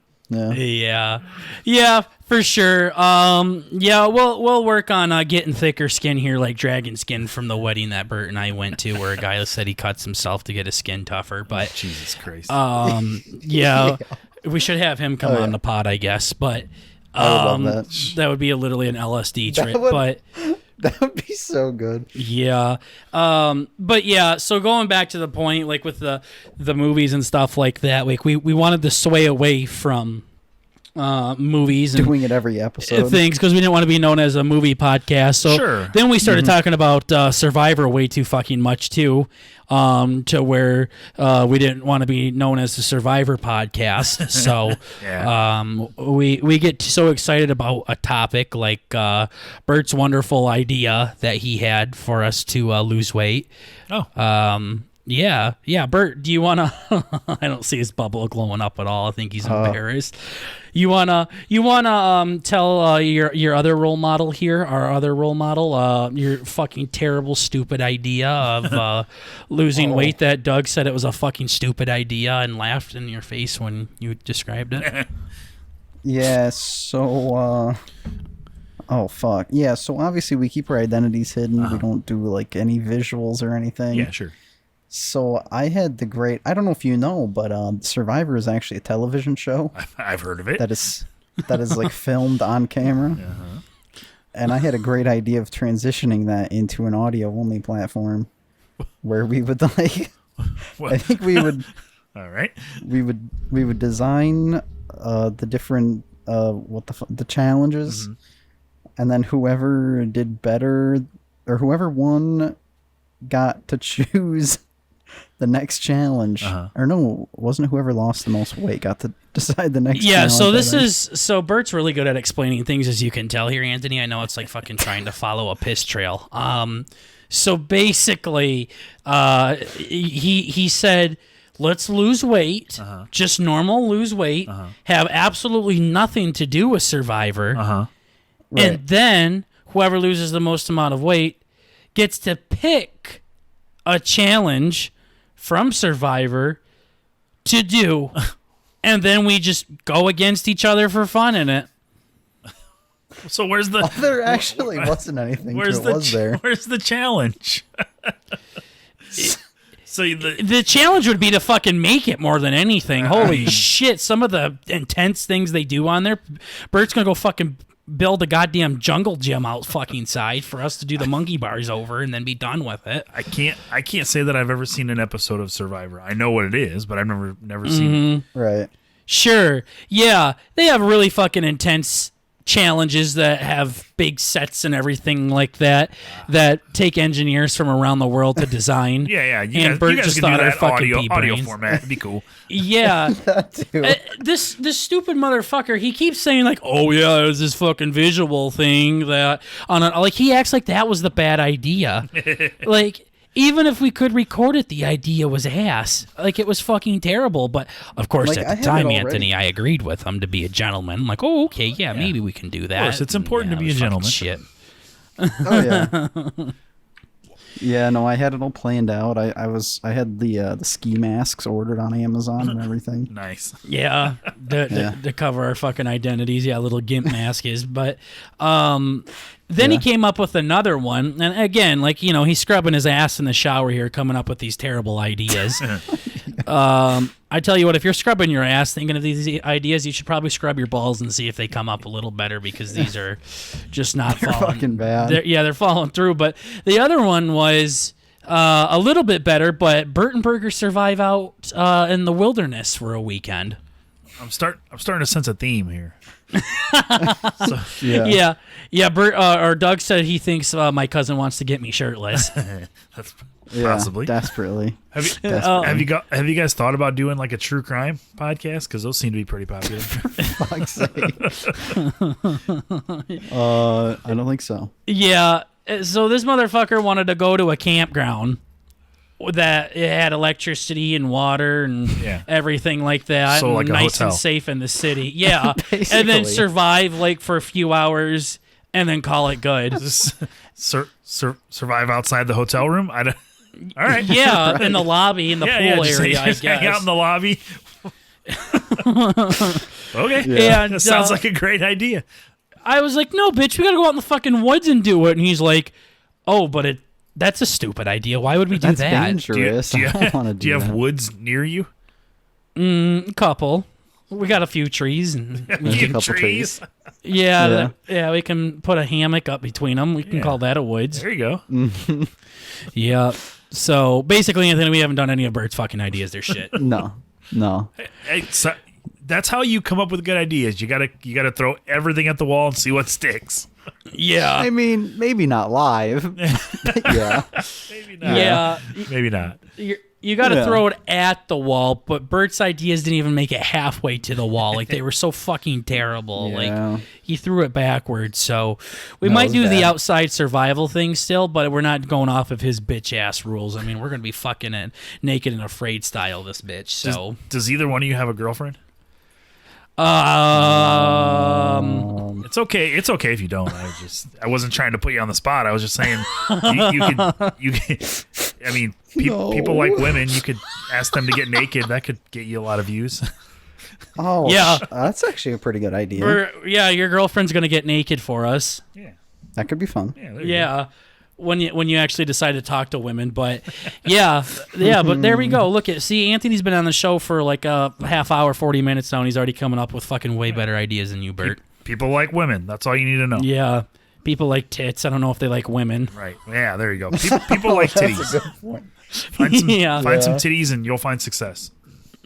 Yeah, for sure. Yeah, we'll work on getting thicker skin here, like dragon skin from the wedding that Bert and I went to, where a guy said he cuts himself to get his skin tougher. But Jesus Christ. yeah, we should have him come on the pod, I guess. But I would love that. that would be literally an LSD trip. would- But That would be so good. Yeah. But yeah, so going back to the point, like with the movies and stuff like that, like we wanted to sway away from movies and Doing it every episode. things because we didn't want to be known as a movie podcast. So Sure. then we started talking about Survivor way too fucking much too, to where we didn't want to be known as the Survivor podcast. So Yeah. we get so excited about a topic like Bert's wonderful idea that he had for us to lose weight. Oh. Yeah, Bert, do you want to I don't see his bubble glowing up at all. I think he's embarrassed. You want to tell your other role model here, our other role model, your fucking terrible stupid idea of losing weight that Doug said it was a fucking stupid idea and laughed in your face when you described it. Yeah, so oh fuck. Yeah, so obviously we keep our identities hidden. We don't do like any visuals or anything. Yeah, sure. So I had I don't know if you know, but Survivor is actually a television show I've heard of it. that is like filmed on camera. And I had a great idea of transitioning that into an audio only platform where we would like What? I think we would All right. we would design the different the challenges, and then whoever did better or whoever won got to choose the next challenge. Or no, wasn't it whoever lost the most weight got to decide the next Yeah, challenge? so I think. so Bert's really good at explaining things, as you can tell here, Anthony. I know it's like fucking trying to follow a piss trail. So basically, he said, let's lose weight, just normal lose weight, have absolutely nothing to do with Survivor, Right. and then whoever loses the most amount of weight gets to pick a challenge from Survivor to do, and then we just go against each other for fun in it. So where's the There actually wasn't anything to it, was there? Where's the challenge? So The challenge would be to fucking make it more than anything. Holy shit, some of the intense things they do on there. Bert's gonna go fucking build a goddamn jungle gym out fucking side for us to do the monkey bars over and then be done with it. I can't say that I've ever seen an episode of Survivor. I know what it is, but I've never seen it. Right. Sure. Yeah, they have really fucking intense challenges that have big sets and everything like that that take engineers from around the world to design. Yeah. You And guys, Bert you guys just can thought do our that fucking audio pea-brains. format. It'd be cool. Yeah. That too. This stupid motherfucker, he keeps saying like, oh yeah, there's this fucking visual thing that like he acts like that was the bad idea. Like, even if we could record it, the idea was ass. Like, it was fucking terrible. But of course, Like, I at had the it time, already. Anthony, I agreed with him to be a gentleman. I'm like, oh, okay, yeah, maybe we can do that. Of course, it's important to Yeah, be a fucking gentleman. Shit. Oh yeah. Yeah, no, I had it all planned out. I had the ski masks ordered on Amazon and everything. Nice. Yeah, to cover our fucking identities. Yeah, little gimp mask is. But then he came up with another one, and again, like, you know, he's scrubbing his ass in the shower here, coming up with these terrible ideas. I tell you what, if you're scrubbing your ass thinking of these ideas, you should probably scrub your balls and see if they come up a little better, because these are just not falling. Fucking bad. They're falling through. But the other one was a little bit better, but Bert and Burger survive out in the wilderness for a weekend. I'm starting to sense a theme here. Yeah. Bert or Doug said he thinks my cousin wants to get me shirtless. That's Yeah, possibly. desperately. Have you guys thought about doing like a true crime podcast? Because those seem to be pretty popular. Fuck's sake. I don't think so. Yeah. So this motherfucker wanted to go to a campground that it had electricity and water and everything like that. So like a nice hotel. and safe in the city. Yeah. And then survive like for a few hours and then call it good. Survive outside the hotel room? I don't. All right. Yeah, in the lobby, in the pool just area, I just hang out guess. in the lobby. Okay. Yeah. That sounds like a great idea. I was like, no, bitch, we gotta go out in the fucking woods and do it. And he's like, oh, but that's a stupid idea. Why would we do That's that? dangerous. I don't want to Do you have that. woods near you? Couple. We got a few trees and You couple trees. yeah, we can put a hammock up between them. We can call that a woods. There you go. Yeah. So basically, Anthony, we haven't done any of Bert's fucking ideas. They're shit. No. Hey, so that's how you come up with good ideas. You gotta throw everything at the wall and see what sticks. Yeah. I mean, maybe not live. Yeah. Maybe not. Yeah. Maybe not. You got to throw it at the wall, but Bert's ideas didn't even make it halfway to the wall. Like, they were so fucking terrible. Yeah. Like, he threw it backwards. So we That might was do the bad. outside survival thing still, but we're not going off of his bitch ass rules. I mean, we're going to be fucking it naked and afraid style this bitch. So Does either one of you have a girlfriend? It's okay. It's okay if you don't. I wasn't trying to put you on the spot. I was just saying you could. I mean, people like women. You could ask them to get naked. That could get you a lot of views. Oh, Yeah. That's actually a pretty good idea. your girlfriend's going to get naked for us. Yeah. That could be fun. Yeah. There you go. Yeah. When you actually decide to talk to women, but but there we go. Look see, Anthony's been on the show for like a half hour, 40 minutes now, and he's already coming up with fucking way better ideas than you, Bert. People like women. That's all you need to know. Yeah, people like tits. I don't know if they like women. Right. Yeah. There you go. People like titties. Find some titties, and you'll find success.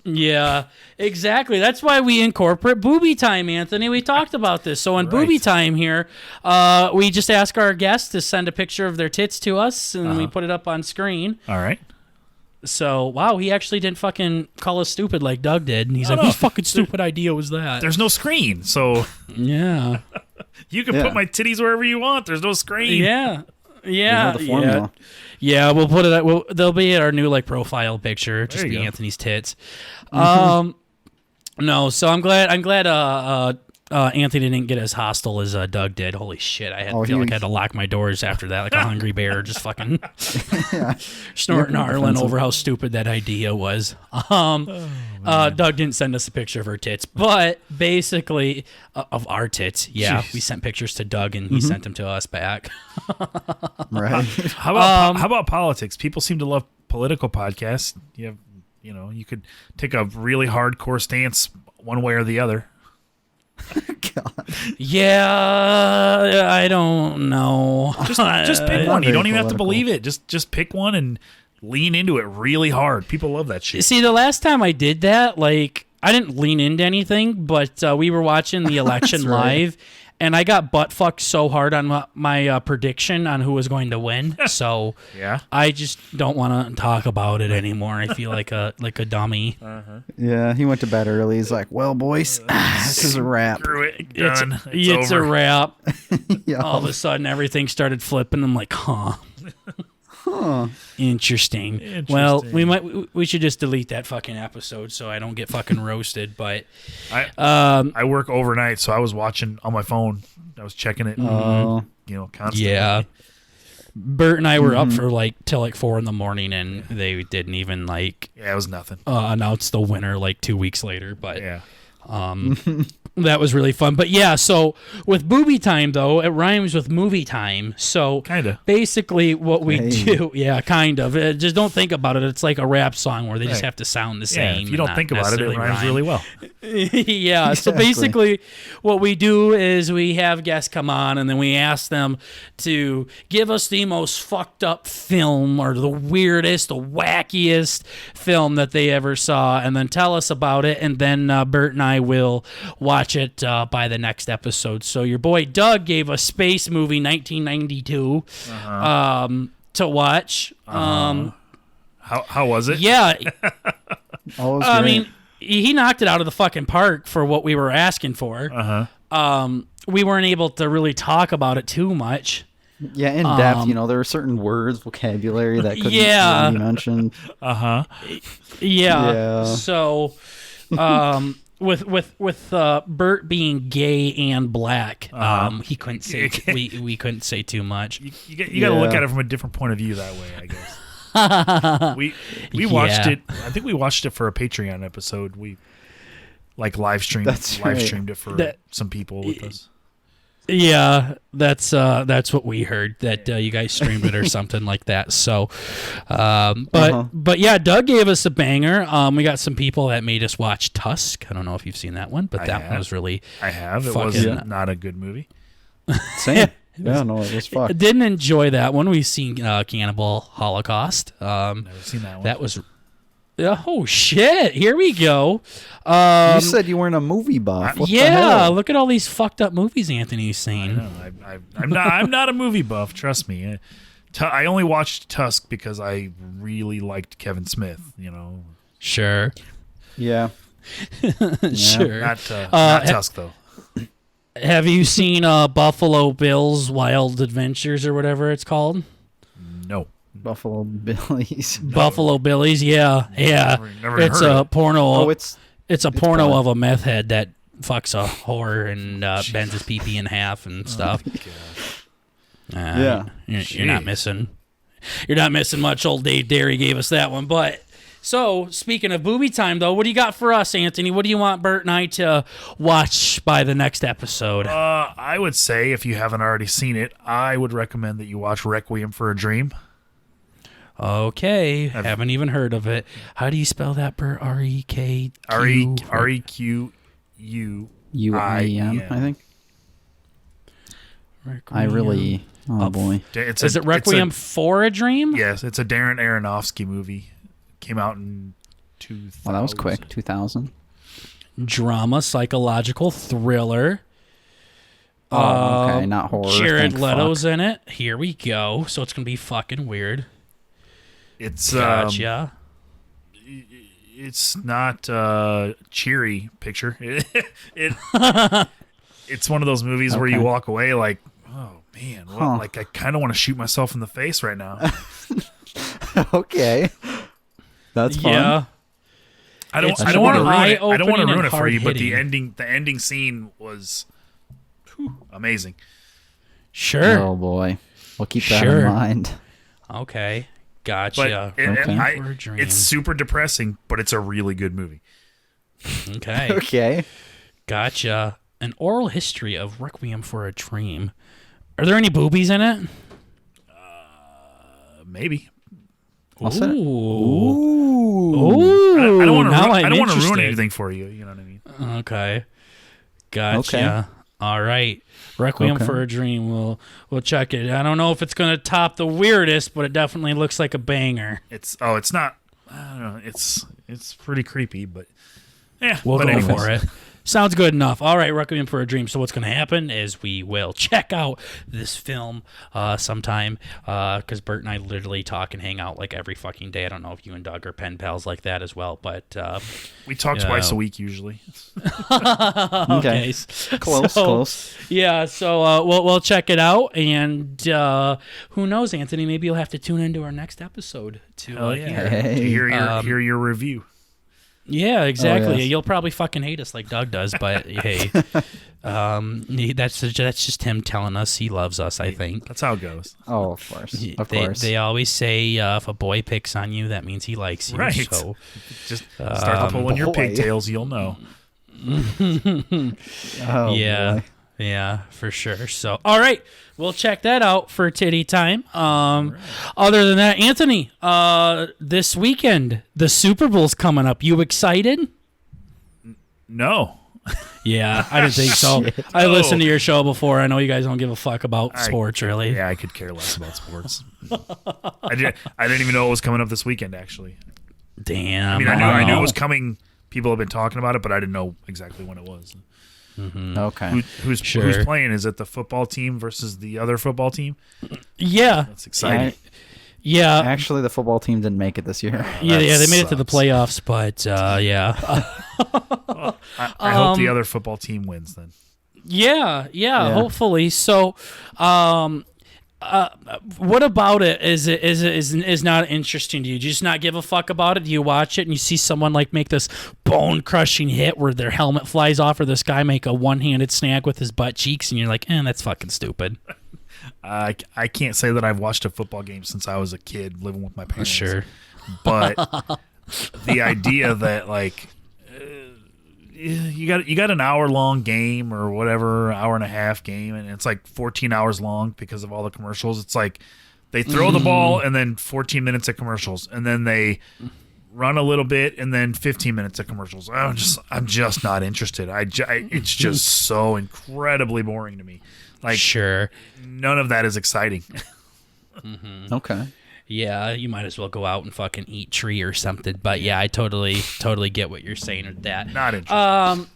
Yeah, exactly. That's why we incorporate booby time, Anthony. We talked about this. So in booby time here, we just ask our guests to send a picture of their tits to us, and we put it up on screen. All right. So, wow, he actually didn't fucking call us stupid like Doug did. And he's like, whose fucking stupid idea was that? There's no screen, so Yeah. you can put my titties wherever you want. There's no screen. Yeah. Yeah. The formula. Yeah, we'll put it. They'll be our new like profile picture. Just There you be go. Anthony's tits. No, so I'm glad. Anthony didn't get as hostile as Doug did. Holy shit! I feel like I had to lock my doors after that, like a hungry bear, just fucking snorting Harlan over how stupid that idea was. Doug didn't send us a picture of her tits, but basically of our tits. Yeah, Jeez. we sent pictures to Doug, and he sent them to us back. Right. How about politics? People seem to love political podcasts. You could take a really hardcore stance one way or the other. God. Yeah, I don't know. Just pick one. You very don't even have to political. believe it. Just pick one and lean into it really hard. People love that shit. See, the last time I did that, like, I didn't lean into anything, but we were watching the election That's right. live, and I got butt fucked so hard on my prediction on who was going to win. So Yeah. I just don't want to talk about it anymore. I feel like a dummy. Yeah, he went to bed early. He's like, well, boys, this is a wrap. Screw it. Done. It's over. a wrap. Yeah. All of a sudden, everything started flipping. I'm like, huh. Interesting. Well, we should just delete that fucking episode so I don't get fucking roasted. But I work overnight, so I was watching on my phone. I was checking it, constantly. yeah, Bert and I were up for till 4 a.m, and they didn't even Yeah, it was nothing. announce the winner 2 weeks later. But Yeah. that was really fun. But yeah, so with booby time though, it rhymes with movie time. So Kinda. basically what we Hey. do, yeah, kind of. Just don't think about it. It's like a rap song where they just Right. have to sound the Yeah, same. if you don't and think not about it, it necessarily rhymes rhyme. really well. Yeah, so Exactly. basically what we do is we have guests come on and then we ask them to give us the most fucked up film or the weirdest, the wackiest film that they ever saw and then tell us about it, and then Bert and I will watch it by the next episode. So your boy Doug gave us Space Movie 1992 to watch. How was it? Yeah, Oh, it was I great. mean, he knocked it out of the fucking park for what we were asking for. We weren't able to really talk about it too much. yeah, in depth, there were certain words, vocabulary that couldn't Yeah. be mentioned. Yeah. Yeah. So, with Bert being gay and black, he couldn't say we couldn't say too much. You got to look Yeah. at it from a different point of view that way, I guess. we watched it. I think we watched it for a Patreon episode. We live streamed That's right. it for That- some people with us. Yeah, that's what we heard, that you guys streamed it or something like that. So, but yeah, Doug gave us a banger. We got some people that made us watch Tusk. I don't know if you've seen that one, but that one was really. I have. It was not a good movie. Same. Yeah, no, it was fucked. Didn't enjoy that one. We've seen Cannibal Holocaust. Never seen that one. That was. Oh shit! Here we go. You said you weren't a movie buff. What the hell? Look at all these fucked up movies Anthony's seen. I'm not a movie buff. Trust me. I only watched Tusk because I really liked Kevin Smith. Sure. Yeah. Sure. Not Tusk though. Have you seen Buffalo Bill's Wild Adventures or whatever it's called? No. Buffalo Billies. Buffalo Billies, yeah. Never It's heard of a it. porno. Oh, it's a porno porn. of a meth head that fucks a whore and bends his pee-pee in half and stuff. Yeah. You're not missing. You're not missing much. Old Dave Derry gave us that one. But so speaking of booby time, though, what do you got for us, Anthony? What do you want Bert and I to watch by the next episode? I would say, if you haven't already seen it, I would recommend that you watch Requiem for a Dream. Okay, haven't even heard of it. How do you spell that, Bert? R-E-K-Q? R-E-Q-U-I-M, I think. I really... Oh, boy. Is it Requiem for a Dream? Yes, it's a Darren Aronofsky movie. Came out in 2000. Well, that was quick. 2000. Drama, psychological, thriller. Oh, okay, not horror. Jared Leto's in it. Here we go. So it's going to be fucking weird. It's Gotcha. It's not a cheery picture. It's one of those movies where you walk away like, oh man, like I kind of want to shoot myself in the face right now. Okay, that's fun. Yeah. I don't want to ruin it. I don't want to ruin it for you, but the ending scene was amazing. Sure. Oh boy, we'll keep that in mind. Okay. Gotcha. But it's super depressing, but it's a really good movie. Okay. Okay. Gotcha. An oral history of Requiem for a Dream. Are there any boobies in it? Maybe. Ooh. I don't want to ruin it. anything for you. You know what I mean? Okay. Gotcha. Okay. All right. Requiem for a Dream. We'll check it. I don't know if it's going to top the weirdest, but it definitely looks like a banger. It's not. I don't know. It's pretty creepy, but yeah. We'll go for it. Sounds good enough. All right, Requiem for a Dream. So what's going to happen is we will check out this film sometime because Bert and I literally talk and hang out like every fucking day. I don't know if you and Doug are pen pals like that as well, but we talk twice a week usually. Okay, Close. Yeah, so we'll check it out, and who knows, Anthony? Maybe you'll have to tune into our next episode to hear your review. Yeah, exactly. Oh, yes. You'll probably fucking hate us like Doug does, but hey, that's just him telling us he loves us. I think that's how it goes. Oh, of course. Of course. They always say if a boy picks on you, that means he likes you. Right. So just start pulling your pigtails. You'll know. Oh, yeah. boy. Yeah, for sure. So, all right, we'll check that out for titty time. Other than that, Anthony, this weekend the Super Bowl's coming up. You excited? No. Yeah, I didn't think so. I listened to your show before. I know you guys don't give a fuck about sports, really. Yeah, I could care less about sports. I didn't even know it was coming up this weekend. Actually, damn. I mean, I knew it was coming. People have been talking about it, but I didn't know exactly when it was. Mm-hmm. Okay. Who's playing? Is it the football team versus the other football team? Yeah. That's exciting. Yeah. Actually, the football team didn't make it this year. Yeah, they made it to the playoffs, but yeah. Well, I hope the other football team wins then. Yeah, hopefully. So, what about it is not interesting to you? Do you just not give a fuck about it? Do you watch it and you see someone like make this bone crushing hit where their helmet flies off, or this guy make a one-handed snag with his butt cheeks, and you're like, that's fucking stupid. I can't say that I've watched a football game since I was a kid living with my parents. Sure, but the idea that like you got an hour-long game or whatever, hour and a half game, and it's like 14 hours long because of all the commercials. It's like they throw the ball and then 14 minutes of commercials, and then they run a little bit and then 15 minutes of commercials. I'm just not interested. It's just so incredibly boring to me. Like, sure, none of that is exciting. Okay. Yeah, you might as well go out and fucking eat tree or something. But yeah, I totally get what you're saying with that. Not interested.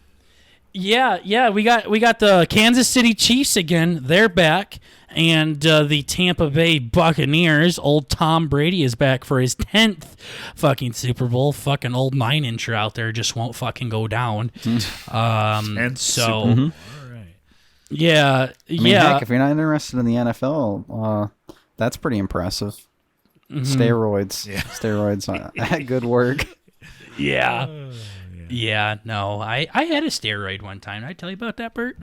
Yeah, we got the Kansas City Chiefs again. They're back, and the Tampa Bay Buccaneers. Old Tom Brady is back for his 10th fucking Super Bowl. Fucking old 9-incher out there just won't fucking go down. And so, all right. yeah, I mean, heck, if you're not interested in the NFL, that's pretty impressive. Steroids. Yeah. Steroids. Good work. Yeah, no, I had a steroid one time. Did I tell you about that, Bert?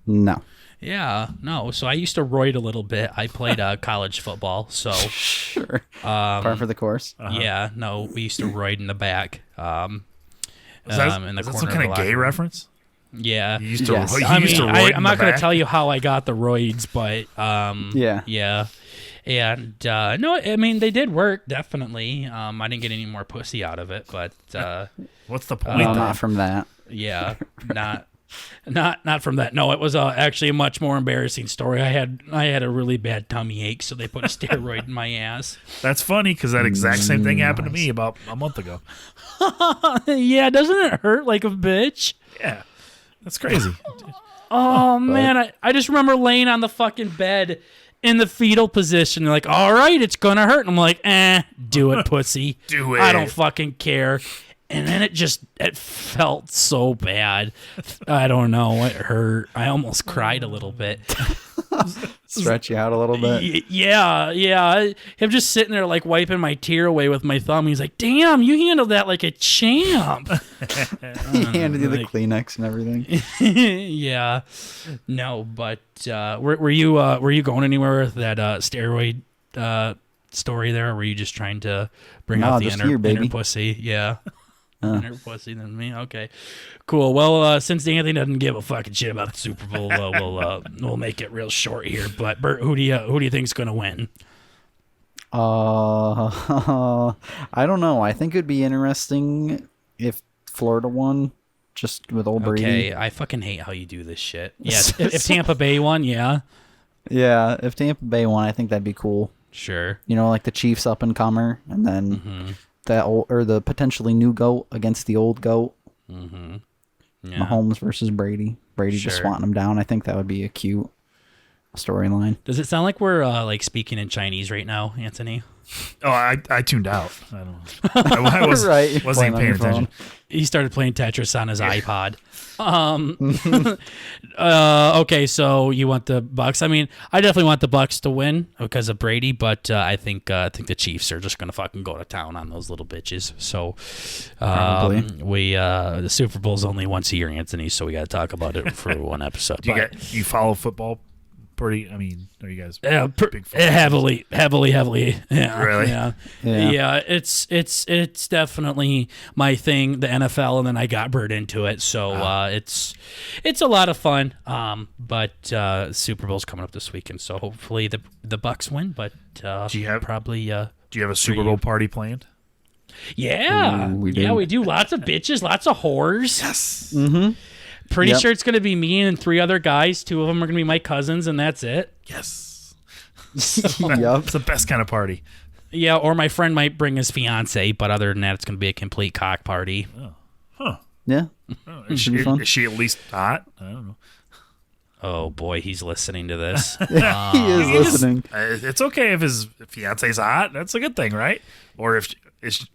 No. Yeah, no. So I used to roid a little bit. I played college football, so Sure. Par for the course. yeah, no, we used to roid in the back. Is that in the corner some kind of gay reference? Yeah. You used to, Yes. you I used mean, to roid I'm in not the going to back? tell you how I got the roids, but Yeah. And no, I mean they did work definitely. I didn't get any more pussy out of it, but What's the point? No, then? not from that. yeah, not from that. No, it was actually a much more embarrassing story. I had a really bad tummy ache, so they put a steroid in my ass. That's funny because that exact same thing happened to me about a month ago. Yeah, doesn't it hurt like a bitch? Yeah, that's crazy. Oh man, I just remember laying on the fucking bed in the fetal position. They're like, all right, it's gonna hurt. And I'm like, do it, pussy. Do it. I don't fucking care. And then it felt so bad. I don't know. It hurt. I almost cried a little bit. Stretch you out a little bit. Yeah. I'm just sitting there like wiping my tear away with my thumb. He's like, damn, you handled that like a champ. He handed you the Kleenex and everything. Yeah. No, but were you going anywhere with that steroid story there, or were you just trying to bring out the just inner, you, baby. inner pussy? Yeah. Inner pussy than me. Okay, cool. Well, since Anthony doesn't give a fucking shit about the Super Bowl, we'll make it real short here. But Bert, who do you think's gonna win? I don't know. I think it'd be interesting if Florida won, just with old Brady. Okay, I fucking hate how you do this shit. Yes, if Tampa Bay won, yeah, Yeah, if Tampa Bay won, I think that'd be cool. sure. You know, like the Chiefs up and comer, and then the potentially new GOAT against the old GOAT. Yeah. Mahomes versus Brady. Brady just Sure. swatting him down. I think that would be a cute storyline. Does it sound like we're like speaking in Chinese right now, Anthony? Oh, I tuned out. I don't know. I was, Right, you're wasn't even playing on paying your phone. attention. He started playing Tetris on his iPod. Okay, so you want the Bucks? I mean, I definitely want the Bucks to win because of Brady, but I think the Chiefs are just gonna fucking go to town on those little bitches. So, Probably. Um, the Super Bowl's only once a year, Anthony. So we got to talk about it for one episode. Do But- you follow football pretty? I mean, are you guys Yeah, big football heavily. Yeah, Really? Yeah. Yeah. It's definitely my thing, the NFL, and then I got Bird into it, so it's a lot of fun. But Super Bowl's coming up this weekend, so hopefully the Bucks win. But Do you have- probably Do you have a Super Bowl party planned? yeah, Ooh, we yeah, do. we do lots of bitches, lots of whores. Yes. Pretty Yep. sure it's gonna be me and 3 other guys. 2 of them are gonna be my cousins, and that's it. Yes. Yup. It's the best kind of party. Yeah, or my friend might bring his fiance, but other than that, it's gonna be a complete cock party. Yeah. Oh, It should be fun. is she at least hot? I don't know. Oh boy, he's listening to this. He is listening. It's okay if his fiance's hot. That's a good thing, right? Or if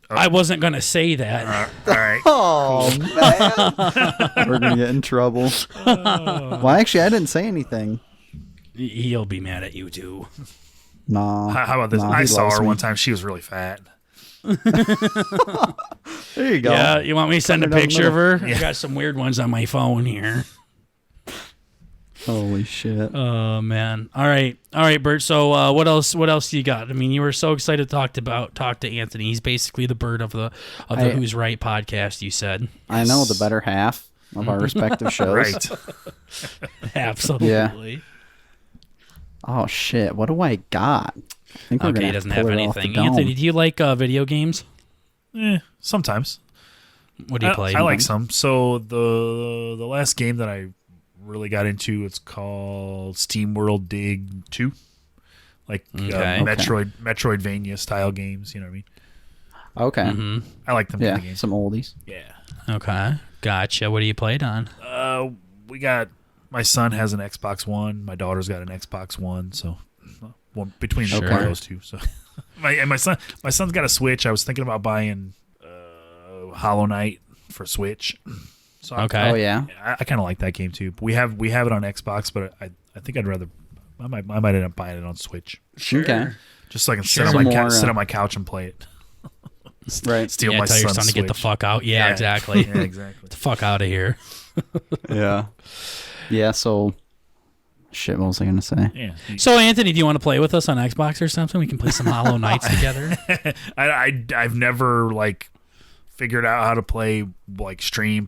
I wasn't gonna say that. all right. Oh, man. We're going to get in trouble. Well, actually, I didn't say anything. He'll be mad at you too. Nah. How about this? Nah, I he saw loves her me. one time. She was really fat. There you go. Yeah, you want me to send a Put it down the picture of her? Yeah. I got some weird ones on my phone here. Holy shit. Oh man. All right, Bert. So what else you got? I mean, you were so excited to talk to Anthony. He's basically the Bert of the Who's Right podcast. You said. I know the better half. of our respective shows. Right. Absolutely. Oh shit! What do I got? I think we're Okay, gonna he doesn't pull have it off the anything. dome. Anthony, do you like video games? Sometimes. What do you play? I like some. So the last game that I really got into, it's called Steam World Dig 2. Like Metroidvania style games, you know what I mean? Okay. Mm-hmm. I like them kind of games. Some oldies. Yeah. Okay, gotcha. What do you play it on? We got my son has an Xbox One, my daughter's got an Xbox One, so between those two. So my son's got a Switch. I was thinking about buying Hollow Knight for Switch. So Okay. Oh yeah. I kind of like that game too. But we have it on Xbox, but I think I'd rather I might end up buying it on Switch. Sure. Okay. Just so I can Sure. sit on my couch and play it. Right. Steal Yeah, my tell your son's son to get the Switch. fuck out. Yeah, exactly. Yeah, exactly. Get the fuck out of here. Yeah. Yeah. So, shit. What was I gonna say? Yeah. So, Anthony, do you want to play with us on Xbox or something? We can play some Hollow Knights together. I've never figured out how to play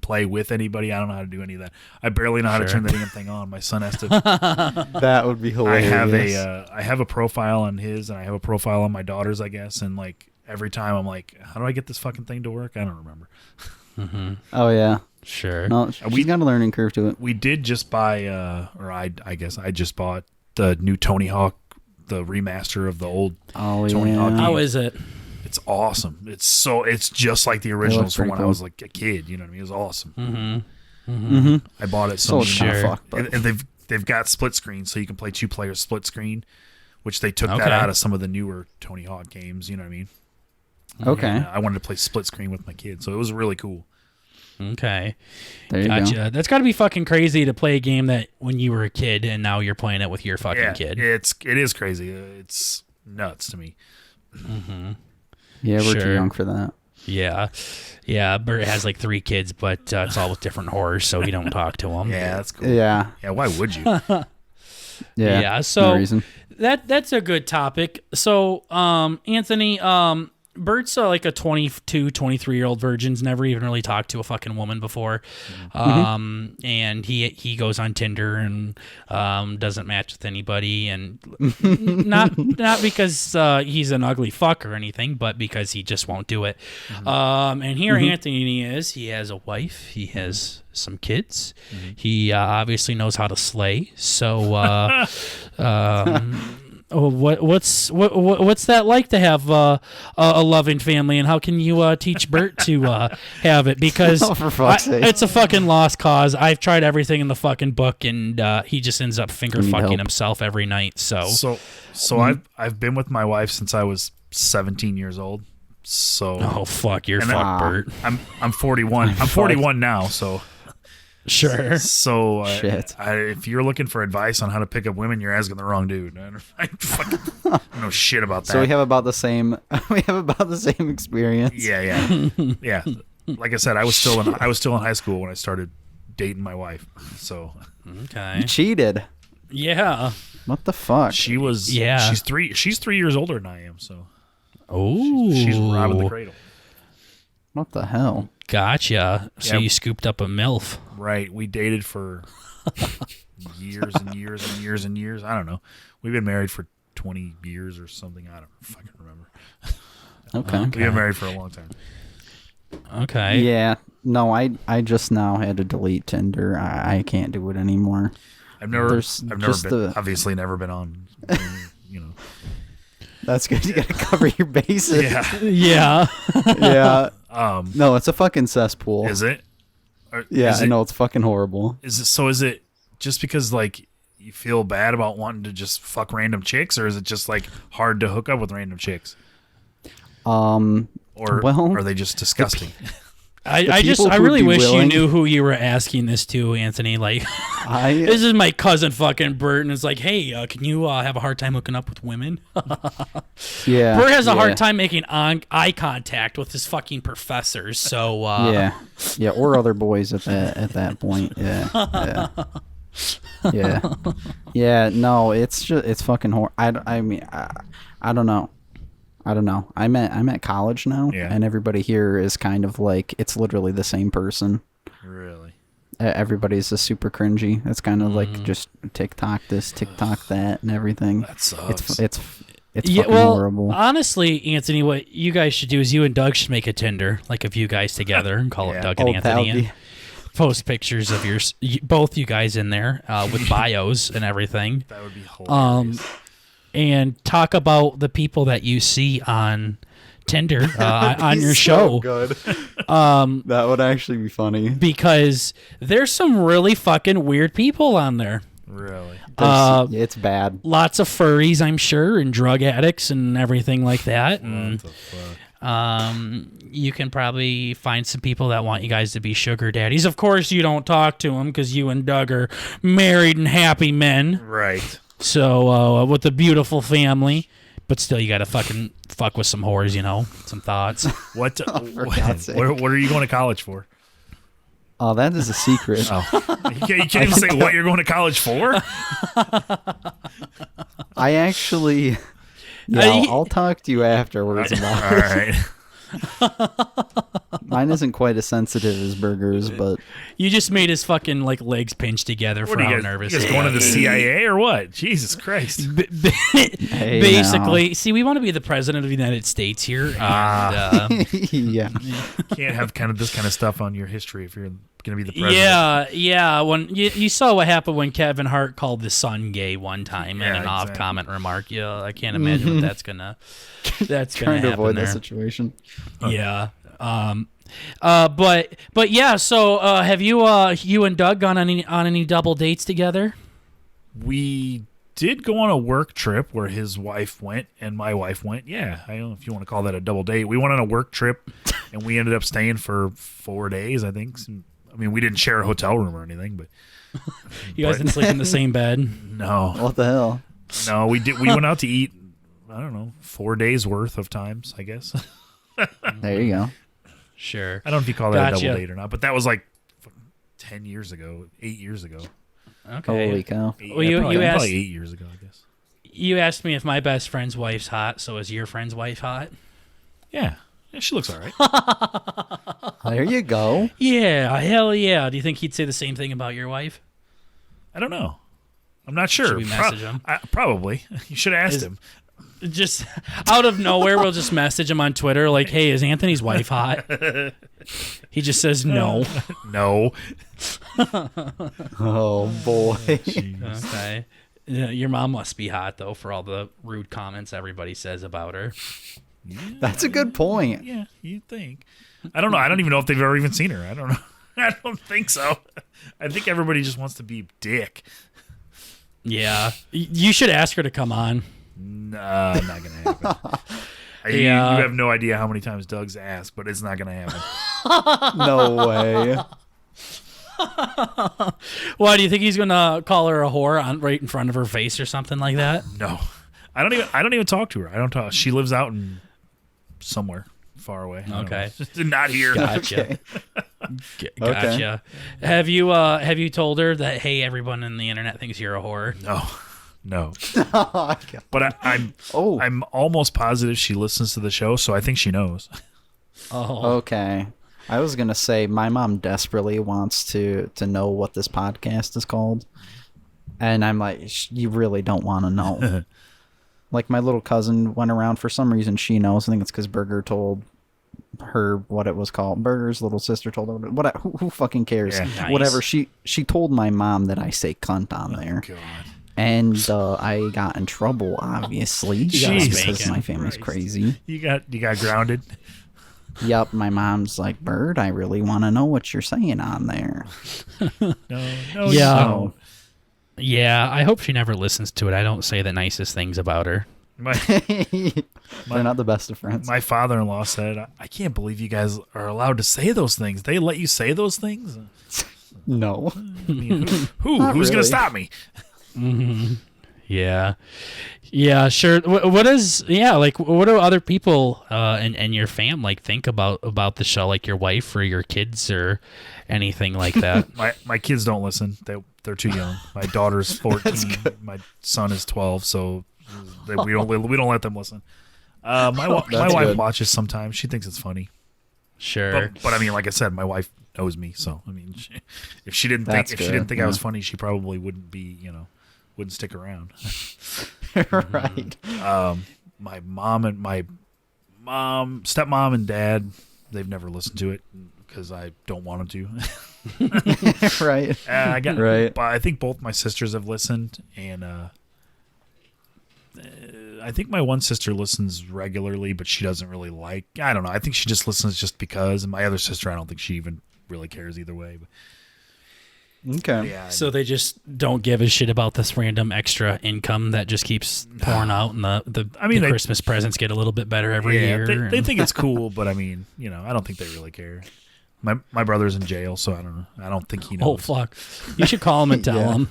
play with anybody. I don't know how to do any of that. I barely know how to turn the damn thing on. My son has to. That would be hilarious. I have a profile on his, and I have a profile on my daughter's, I guess. And every time I'm like, how do I get this fucking thing to work? I don't remember. Mm-hmm. Oh yeah. Sure. No, she's got a learning curve to it. We did just buy, or I guess I just bought the new Tony Hawk, the remaster of the old Tony Hawk game. How is it? It's awesome. It's just like the originals from when I cool. was a kid. You know what I mean? It was awesome. Mm-hmm. Mm-hmm. I bought it. So sure. And they've got split screen, so you can play 2 players split screen, which they took that out of some of the newer Tony Hawk games. You know what I mean? Okay. And I wanted to play split screen with my kids, so it was really cool. Okay. There you Gotcha. go. That's got to be fucking crazy to play a game that when you were a kid and now you're playing it with your fucking kid. It is crazy. It's nuts to me. Mm-hmm. Yeah, we're Sure. too young for that. Yeah. Yeah. Bert has 3 kids, but it's all with different horrors, so you don't talk to them. Yeah, that's cool. Yeah. Yeah, why would you? Yeah. Yeah, so no reason. that's a good topic. So, Anthony, Bert's like a 22, 23-year-old virgin's never even really talked to a fucking woman before. And he goes on Tinder and doesn't match with anybody, and not because he's an ugly fuck or anything, but because he just won't do it. And here Anthony is. He has a wife. He has some kids. He obviously knows how to slay. So what's that like to have a loving family, and how can you teach Bert to have it? Because Oh, for fuck's sake. it's a fucking lost cause. I've tried everything in the fucking book, and he just ends up finger need fucking help. himself every night. So I've been with my wife since I was 17 years old. So oh fuck, you're And fucked, Bert. I'm 41. I'm 41 now, so Sure. so Shit. if you're looking for advice on how to pick up women, you're asking the wrong dude. I fucking don't know shit about that. So we have about the same. We have about the same experience. yeah. Like I said, I was still in high school when I started dating my wife. So Okay. You cheated. Yeah. What the fuck? she was Yeah. she's 3 years older than I am. So Oh. she's robbing the cradle. What the hell? Gotcha. So Yeah. you scooped up a MILF. Right. We dated for years and years and years and years. I don't know. We've been married for 20 years or something. I don't fucking remember. Okay. We've been married for a long time. Okay. Yeah. No, I just now had to delete Tinder. I can't do it anymore. I've never Just been, obviously never been on, you know. That's good. You gotta cover your bases. Yeah. Yeah. Yeah. No, it's a fucking cesspool. Is it? Yeah, I know, it's fucking horrible. Is it just because you feel bad about wanting to just fuck random chicks, or is it just hard to hook up with random chicks? Well, Or are they just disgusting? I people who'd really be wish you willing- knew who you were asking this to, Anthony. This I is my cousin fucking Bert, and it's like, hey, can you have a hard time hooking up with women? yeah. Bert has a yeah, hard time making eye contact with his fucking professors, so yeah, or other boys at that point. Yeah. Yeah. Yeah, no, it's fucking I mean, I don't know. I'm at college now, Yeah. and everybody here is kind of it's literally the same person. Really? Everybody's just super cringy. It's kind of like just TikTok this, TikTok that, and everything. That sucks. It's fucking horrible. Honestly, Anthony, what you guys should do is you and Doug should make a Tinder, like of you guys together, and call it Doug and Anthony. And post pictures of both you guys in there with bios and everything. That would be hilarious. And talk about the people that you see on Tinder on your show. Good. That would actually be funny because there's some really fucking weird people on there. Really? It's bad. Lots of furries, I'm sure, and drug addicts and everything like that. And, what the fuck? you can probably find some people that want you guys to be sugar daddies. Of course, you don't talk to them because you and Doug are married and happy men. Right. So, with a beautiful family. But still, you got to fucking fuck with some whores, some thoughts. What are you going to college for? Oh, that is a secret. You can't even say what you're going to college for? I actually... Yeah, I'll talk to you afterwards about it. All right. Mine isn't quite as sensitive as Burger's, but... You just made his fucking legs pinch together for how nervous he is. You guys going to the CIA or what? Jesus Christ. Hey, basically, see, we want to be the president of the United States here. And, yeah. Can't have this kind of stuff on your history if you're going to be the president. Yeah. When you saw what happened when Kevin Hart called the son gay one time in an off-comment remark. Yeah, I can't imagine what that's gonna trying to avoid there. that situation. Yeah. But yeah. So have you and Doug gone on any double dates together? We did go on a work trip where his wife went and my wife went. Yeah, I don't know if you want to call that a double date. We went on a work trip and we ended up staying for 4 days, I think. I mean, we didn't share a hotel room or anything, but you guys didn't sleep in the same bed. No. What the hell? No, we did. We went out to eat. I don't know, 4 days worth of times, I guess. There you go. Sure. I don't know if you call that a double date or not, but that was like 10 years ago, 8 years ago. Okay. Holy cow. Well, you asked, probably 8 years ago, I guess. You asked me if my best friend's wife's hot, so is your friend's wife hot? Yeah, she looks all right. There you go. Yeah, hell yeah. Do you think he'd say the same thing about your wife? I don't know. I'm not sure. Should we message him? Probably. You should have asked him. Just out of nowhere, we'll just message him on Twitter like, hey, is Anthony's wife hot? He just says no. No. Oh, boy. Okay. Your mom must be hot, though, for all the rude comments everybody says about her. Yeah, that's a good point. Yeah, you'd think. I don't know. I don't even know if they've ever even seen her. I don't know. I don't think so. I think everybody just wants to be dick. Yeah. You should ask her to come on. Nah, not going to happen. You have no idea how many times Doug's asked, but it's not going to happen. No way. Why do you think he's going to call her a whore right in front of her face or something like that? No. I don't even talk to her. I don't talk. She lives out in somewhere far away. Okay. Not here. Gotcha. Okay. Gotcha. Have you told her that, hey, everyone on the internet thinks you're a whore? No. But I'm almost positive she listens to the show, so I think she knows. Oh. Okay. I was going to say my mom desperately wants to know what this podcast is called. And I'm like, you really don't want to know. Like my little cousin went around, for some reason she knows. I think it's because Burger told her what it was called. Burger's little sister told her. Who fucking cares? Yeah. Nice. Whatever. She told my mom that I say cunt on there. God. And I got in trouble, obviously, because my family's crazy. You got grounded. Yep, my mom's like, Bird, I really want to know what you're saying on there. No. Yeah. Yeah, I hope she never listens to it. I don't say the nicest things about her. They're not the best of friends. My father-in-law said, I can't believe you guys are allowed to say those things. They let you say those things? No. I mean, who's Not going to really. stop me? Mm-hmm. Yeah, sure. What do other people and your fam think about the show, like your wife or your kids or anything like that? My kids don't listen. They're too young. My daughter's 14. My son is 12, so we don't let them listen. My wife good. watches sometimes. She thinks it's funny. Sure. But I mean, like I said, my wife knows me. So I mean, if she didn't think I was funny, she probably wouldn't be, wouldn't stick around. Right. My mom and stepmom and dad, they've never listened to it because I don't want them to. Right. Right. But I think both my sisters have listened, and I think my one sister listens regularly, but she doesn't really like. I don't know. I think she just listens just because. And my other sister, I don't think she even really cares either way. But, okay. Yeah. So they just don't give a shit about this random extra income that just keeps pouring out, and the Christmas presents get a little bit better every year. They think it's cool, but I mean, I don't think they really care. My brother's in jail, so I don't know. I don't think he knows. Oh fuck! You should call him and tell him.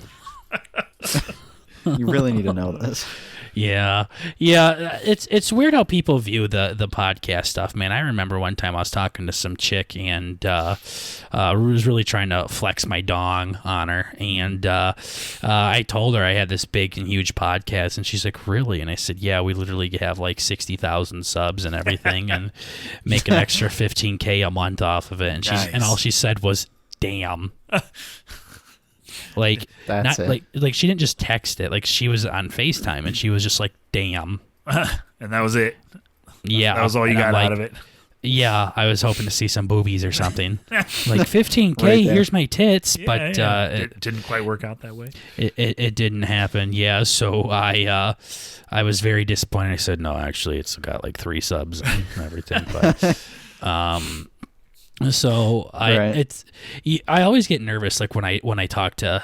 You really need to know this. Yeah. It's weird how people view the podcast stuff, man. I remember one time I was talking to some chick and was really trying to flex my dong on her, and I told her I had this big and huge podcast, and she's like, "Really?" And I said, "Yeah, we literally have like 60,000 subs and everything, and make an extra 15K a month off of it." And and all she said was, "Damn." Like, that's not it. like she didn't just text it. Like, she was on FaceTime and she was just like, "Damn." And that was it. Yeah, that was all you got out of it. Yeah, I was hoping to see some boobies or something. Like 15K, Right there. here's my tits, Yeah, but it didn't quite work out that way. It didn't happen. Yeah, so I was very disappointed. I said, "No, actually, it's got like 3 subs and everything." But so I always get nervous, like when I talk to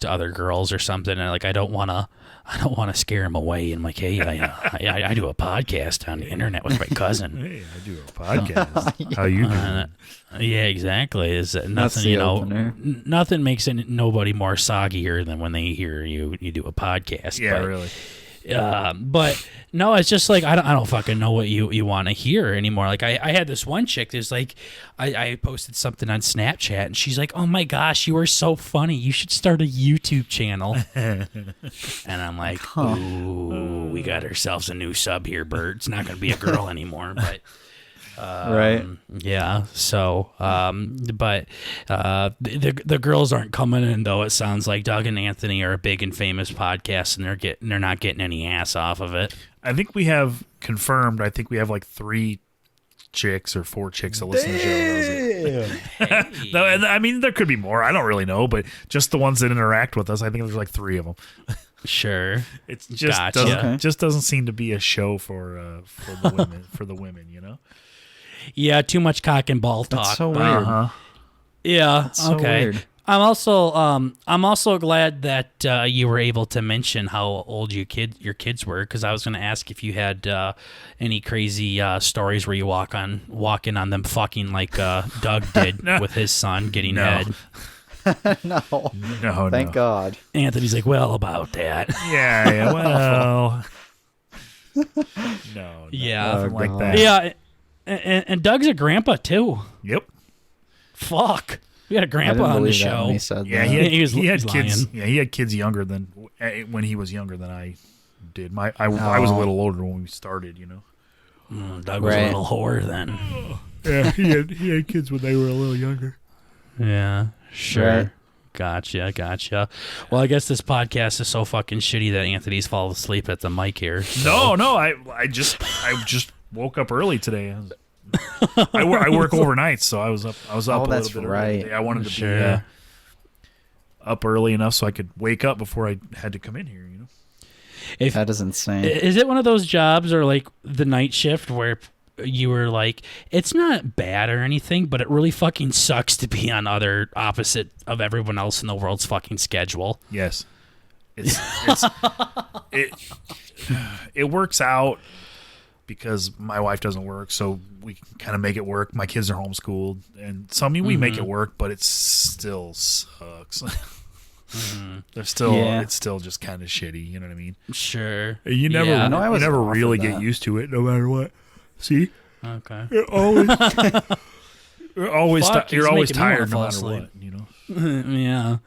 other girls or something, and like I don't want to scare them away. And I'm like, "Hey, I do a podcast on the internet with my cousin." Hey, I do a podcast. How you doing? Yeah, exactly. Is that That's nothing? the opener. Nothing makes nobody more soggier than when they hear you do a podcast. Yeah, really. But no, it's just like I don't fucking know what you want to hear anymore. Like I had this one chick. There's like I posted something on Snapchat, and she's like, "Oh my gosh, you are so funny. You should start a YouTube channel." And I'm like, "Ooh, we got ourselves a new sub here, Bert. It's not gonna be a girl anymore." But Right. yeah. So, but the girls aren't coming in, though. It sounds like Doug and Anthony are a big and famous podcast, and they're not getting any ass off of it. I think we have confirmed. I think we have like 3 chicks or 4 chicks that listen to the show. No, I mean, there could be more. I don't really know, but just the ones that interact with us, I think there's like 3 of them. Sure. It's just Gotcha. just doesn't seem to be a show for the women. For the women, Yeah, too much cock and ball talk. That's so but- weird. Uh-huh. Yeah. That's so okay. weird. I'm also glad that you were able to mention how old your kids were, because I was going to ask if you had any crazy stories where you walk in on them fucking like Doug did with his son getting head. No. No, Thank God. Anthony's like, "Well, about that." Yeah. Well. No. Yeah. Nothing like God. that. Yeah. And Doug's a grandpa too. Yep. Fuck. We had a I grandpa didn't on the believe that when show. he said Yeah, that. he had he's kids. lying. Yeah, he had kids younger than when he was younger than I did. I was a little older when we started. Doug was a little whore then. Yeah, he had kids when they were a little younger. Yeah, sure. Right. Gotcha. Well, I guess this podcast is so fucking shitty that Anthony's falling asleep at the mic here. So. No, I just woke up early today. I work overnight, so I was up a that's little bit right. early today. I wanted to be up early enough so I could wake up before I had to come in here. That is insane. Is it one of those jobs or like the night shift where you were like, it's not bad or anything, but it really fucking sucks to be on other opposite of everyone else in the world's fucking schedule? Yes, it works out because my wife doesn't work, so we can kind of make it work. My kids are homeschooled, and so I mean we make it work, but it still sucks. It's still just kind of shitty. You know what I mean? Sure. You never, Yeah. I was you never offered really that. get used to it, no matter what. See, Okay. you're always Fuck, you're he's always making me wanna tired no fall matter asleep. what.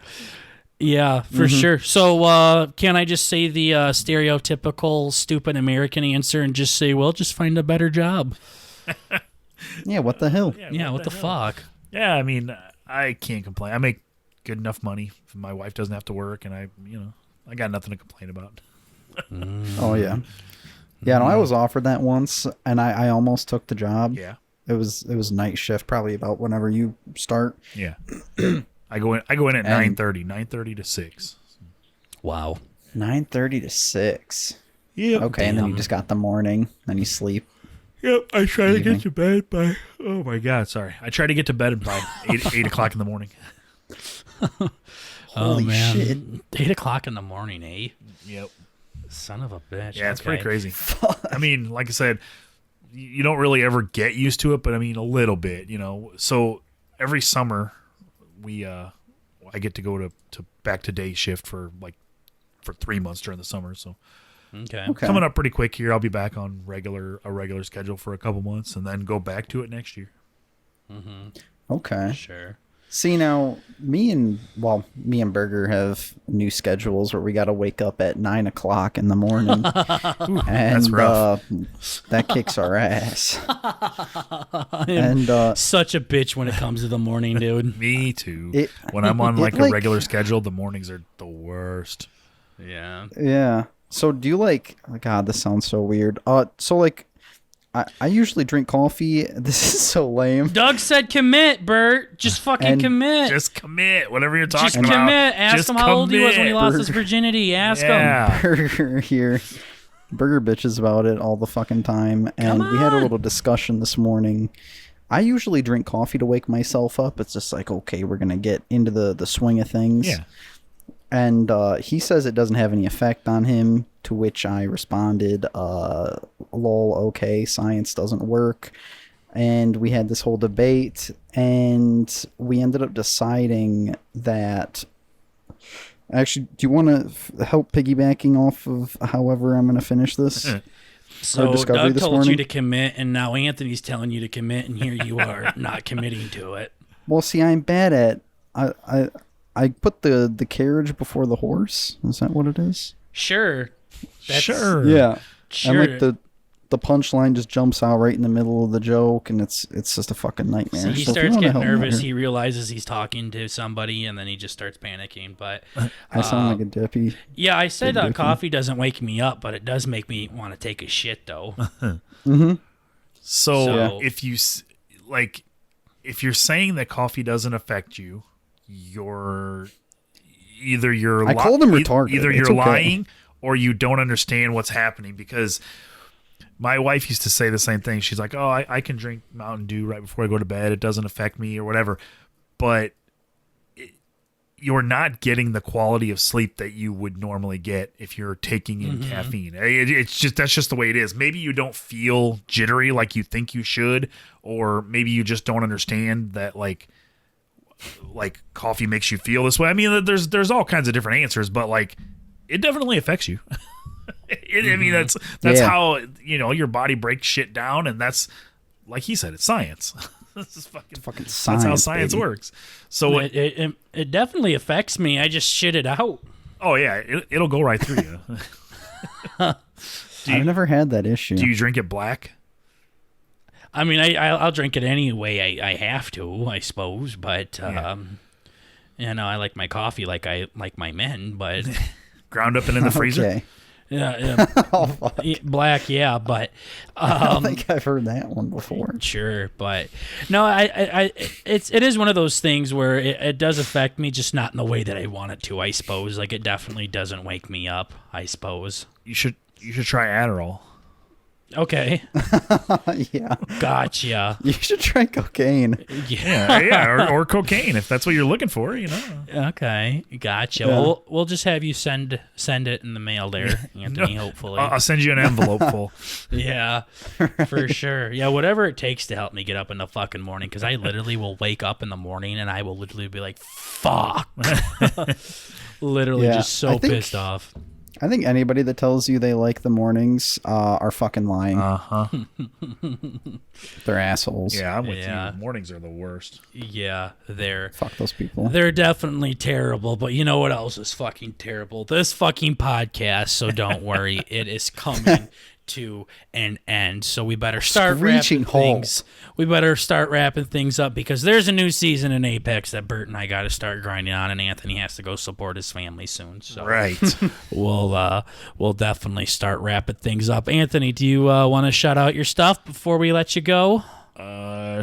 Yeah, for sure. So can I just say the stereotypical stupid American answer and just say, well, just find a better job? Yeah, what the hell? Yeah, what the fuck? Yeah, I mean, I can't complain. I make good enough money. My wife doesn't have to work, and I got nothing to complain about. Oh yeah. Yeah, no, I was offered that once, and I almost took the job. Yeah. It was night shift, probably about whenever you start. Yeah. I go in at 9:30 to 6. Wow. 9:30 to 6. Yeah. Okay, and then you just got the morning, then you sleep. Yep. I try to get to bed by. Oh my God! Sorry. I try to get to bed by 8 o'clock in the morning. Holy shit! 8 o'clock in the morning, eh? Yep. Son of a bitch. Yeah, it's pretty crazy. I mean, like I said, you don't really ever get used to it, but I mean, a little bit, So every summer, I get to go to back to day shift for 3 months during the summer. So Okay. coming up pretty quick here. I'll be back on a regular schedule for a couple months, and then go back to it next year. Okay. Sure. See, now me and Burger have new schedules where we got to wake up at 9 o'clock in the morning, and that's rough. That kicks our ass. And Such a bitch when it comes to the morning, dude. Me too. When I'm on a regular schedule, the mornings are the worst. Yeah. Yeah. So do you God, this sounds so weird. I usually drink coffee. This is so lame. Doug said commit, Bert. Just fucking commit. Just commit. Whatever you're talking Just about. commit. Ask Just him how old he was when he lost his Burger. virginity. Ask him. Burger here. Burger bitches about it all the fucking time. And we had a little discussion this morning. I usually drink coffee to wake myself up. It's just okay, we're going to get into the swing of things. Yeah. And he says it doesn't have any effect on him, to which I responded, lol, okay, science doesn't work. And we had this whole debate, and we ended up deciding that... Actually, do you want to help piggybacking off of however I'm going to finish this? So discovery Doug this told morning? you to commit, and now Anthony's telling you to commit, and here you are not committing to it. Well, see, I'm bad at... I put the carriage before the horse. Is that what it is? Sure. Sure. Yeah. Sure. And the punchline just jumps out right in the middle of the joke, and it's just a fucking nightmare. So he if you starts wanna getting help me nervous. here- He realizes he's talking to somebody, and then he just starts panicking. But I sound like a dippy. yeah, I said Big dicky. coffee doesn't wake me up, but it does make me want to take a shit, though. So if you if you're saying that coffee doesn't affect you, you're I called him retarded. Either It's you're okay. lying or you don't understand what's happening, because my wife used to say the same thing. She's like, oh, I can drink Mountain Dew right before I go to bed. It doesn't affect me or whatever. But you're not getting the quality of sleep that you would normally get if you're taking in caffeine. That's just the way it is. Maybe you don't feel jittery like you think you should, or maybe you just don't understand that like coffee makes you feel this way. I mean, there's all kinds of different answers, but it definitely affects you. I mean, that's how your body breaks shit down, and that's, like he said, it's science. This is fucking science. That's how science baby. works. So It definitely affects me. I just shit it out. oh yeah, it'll go right through you. I've never had that issue. Do you drink it black? I mean, I'll drink it any way I have to, I suppose. But I like my coffee like I like my men. But Ground up and in the freezer? Okay. yeah, Oh, fuck. black, yeah. But I don't think I've heard that one before. sure, but no, it is one of those things where it does affect me, just not in the way that I want it to. I suppose, it definitely doesn't wake me up. I suppose. You should try Adderall. Okay, Yeah. gotcha. You should try cocaine. Yeah. or cocaine if that's what you're looking for. Okay, gotcha. Yeah. We'll just have you send it in the mail there, Anthony. Hopefully, I'll send you an envelope full. yeah, for sure. Yeah, whatever it takes to help me get up in the fucking morning, because I literally will wake up in the morning and I will literally be like, "Fuck," literally Yeah, just so I think- pissed off. I think anybody that tells you they like the mornings are fucking lying. They're assholes. Yeah, I'm with Yeah. you. Mornings are the worst. Yeah, they're Fuck those people. they're definitely terrible. But you know what else is fucking terrible? This fucking podcast. So don't worry, it is coming to an end. So we better start Screeching wrapping halt. things. We better start wrapping things up because there's a new season in Apex that Bert and I got to start grinding on, and Anthony has to go support his family soon. So Right. we'll definitely start wrapping things up. Anthony, do you want to shout out your stuff before we let you go?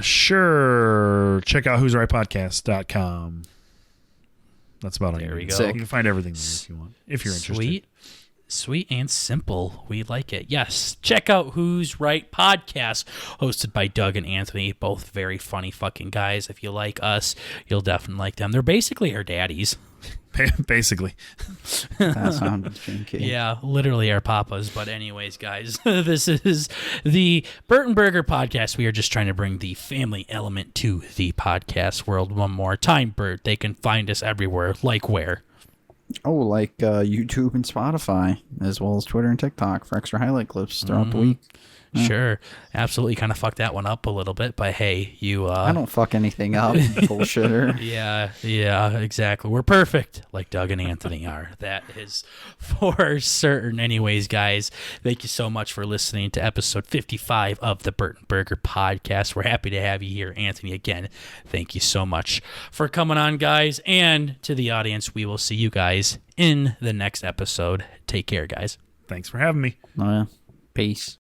Sure. Check out who'srightpodcast.com. That's about all There we need. go. You can find everything there if you want, if you're interested. Sweet and simple. We like it. Yes. Check out Who's Right Podcast, hosted by Doug and Anthony, both very funny fucking guys. If you like us, you'll definitely like them. They're basically our daddies. Basically. That sounded jinky. Yeah, literally our papas. But anyways, guys, this is the Burton Burger Podcast. We are just trying to bring the family element to the podcast world one more time, Bert. They can find us everywhere. Like where? Oh, like YouTube and Spotify, as well as Twitter and TikTok for extra highlight clips throughout the week. Sure. Absolutely kind of fucked that one up a little bit, but hey, you I don't fuck anything up, bullshitter. Yeah, exactly. We're perfect, like Doug and Anthony are. That is for certain. Anyways, guys, thank you so much for listening to episode 55 of the Burton Burger Podcast. We're happy to have you here, Anthony. Again, thank you so much for coming on, guys. And to the audience, we will see you guys in the next episode. Take care, guys. Thanks for having me. Oh, yeah. Peace.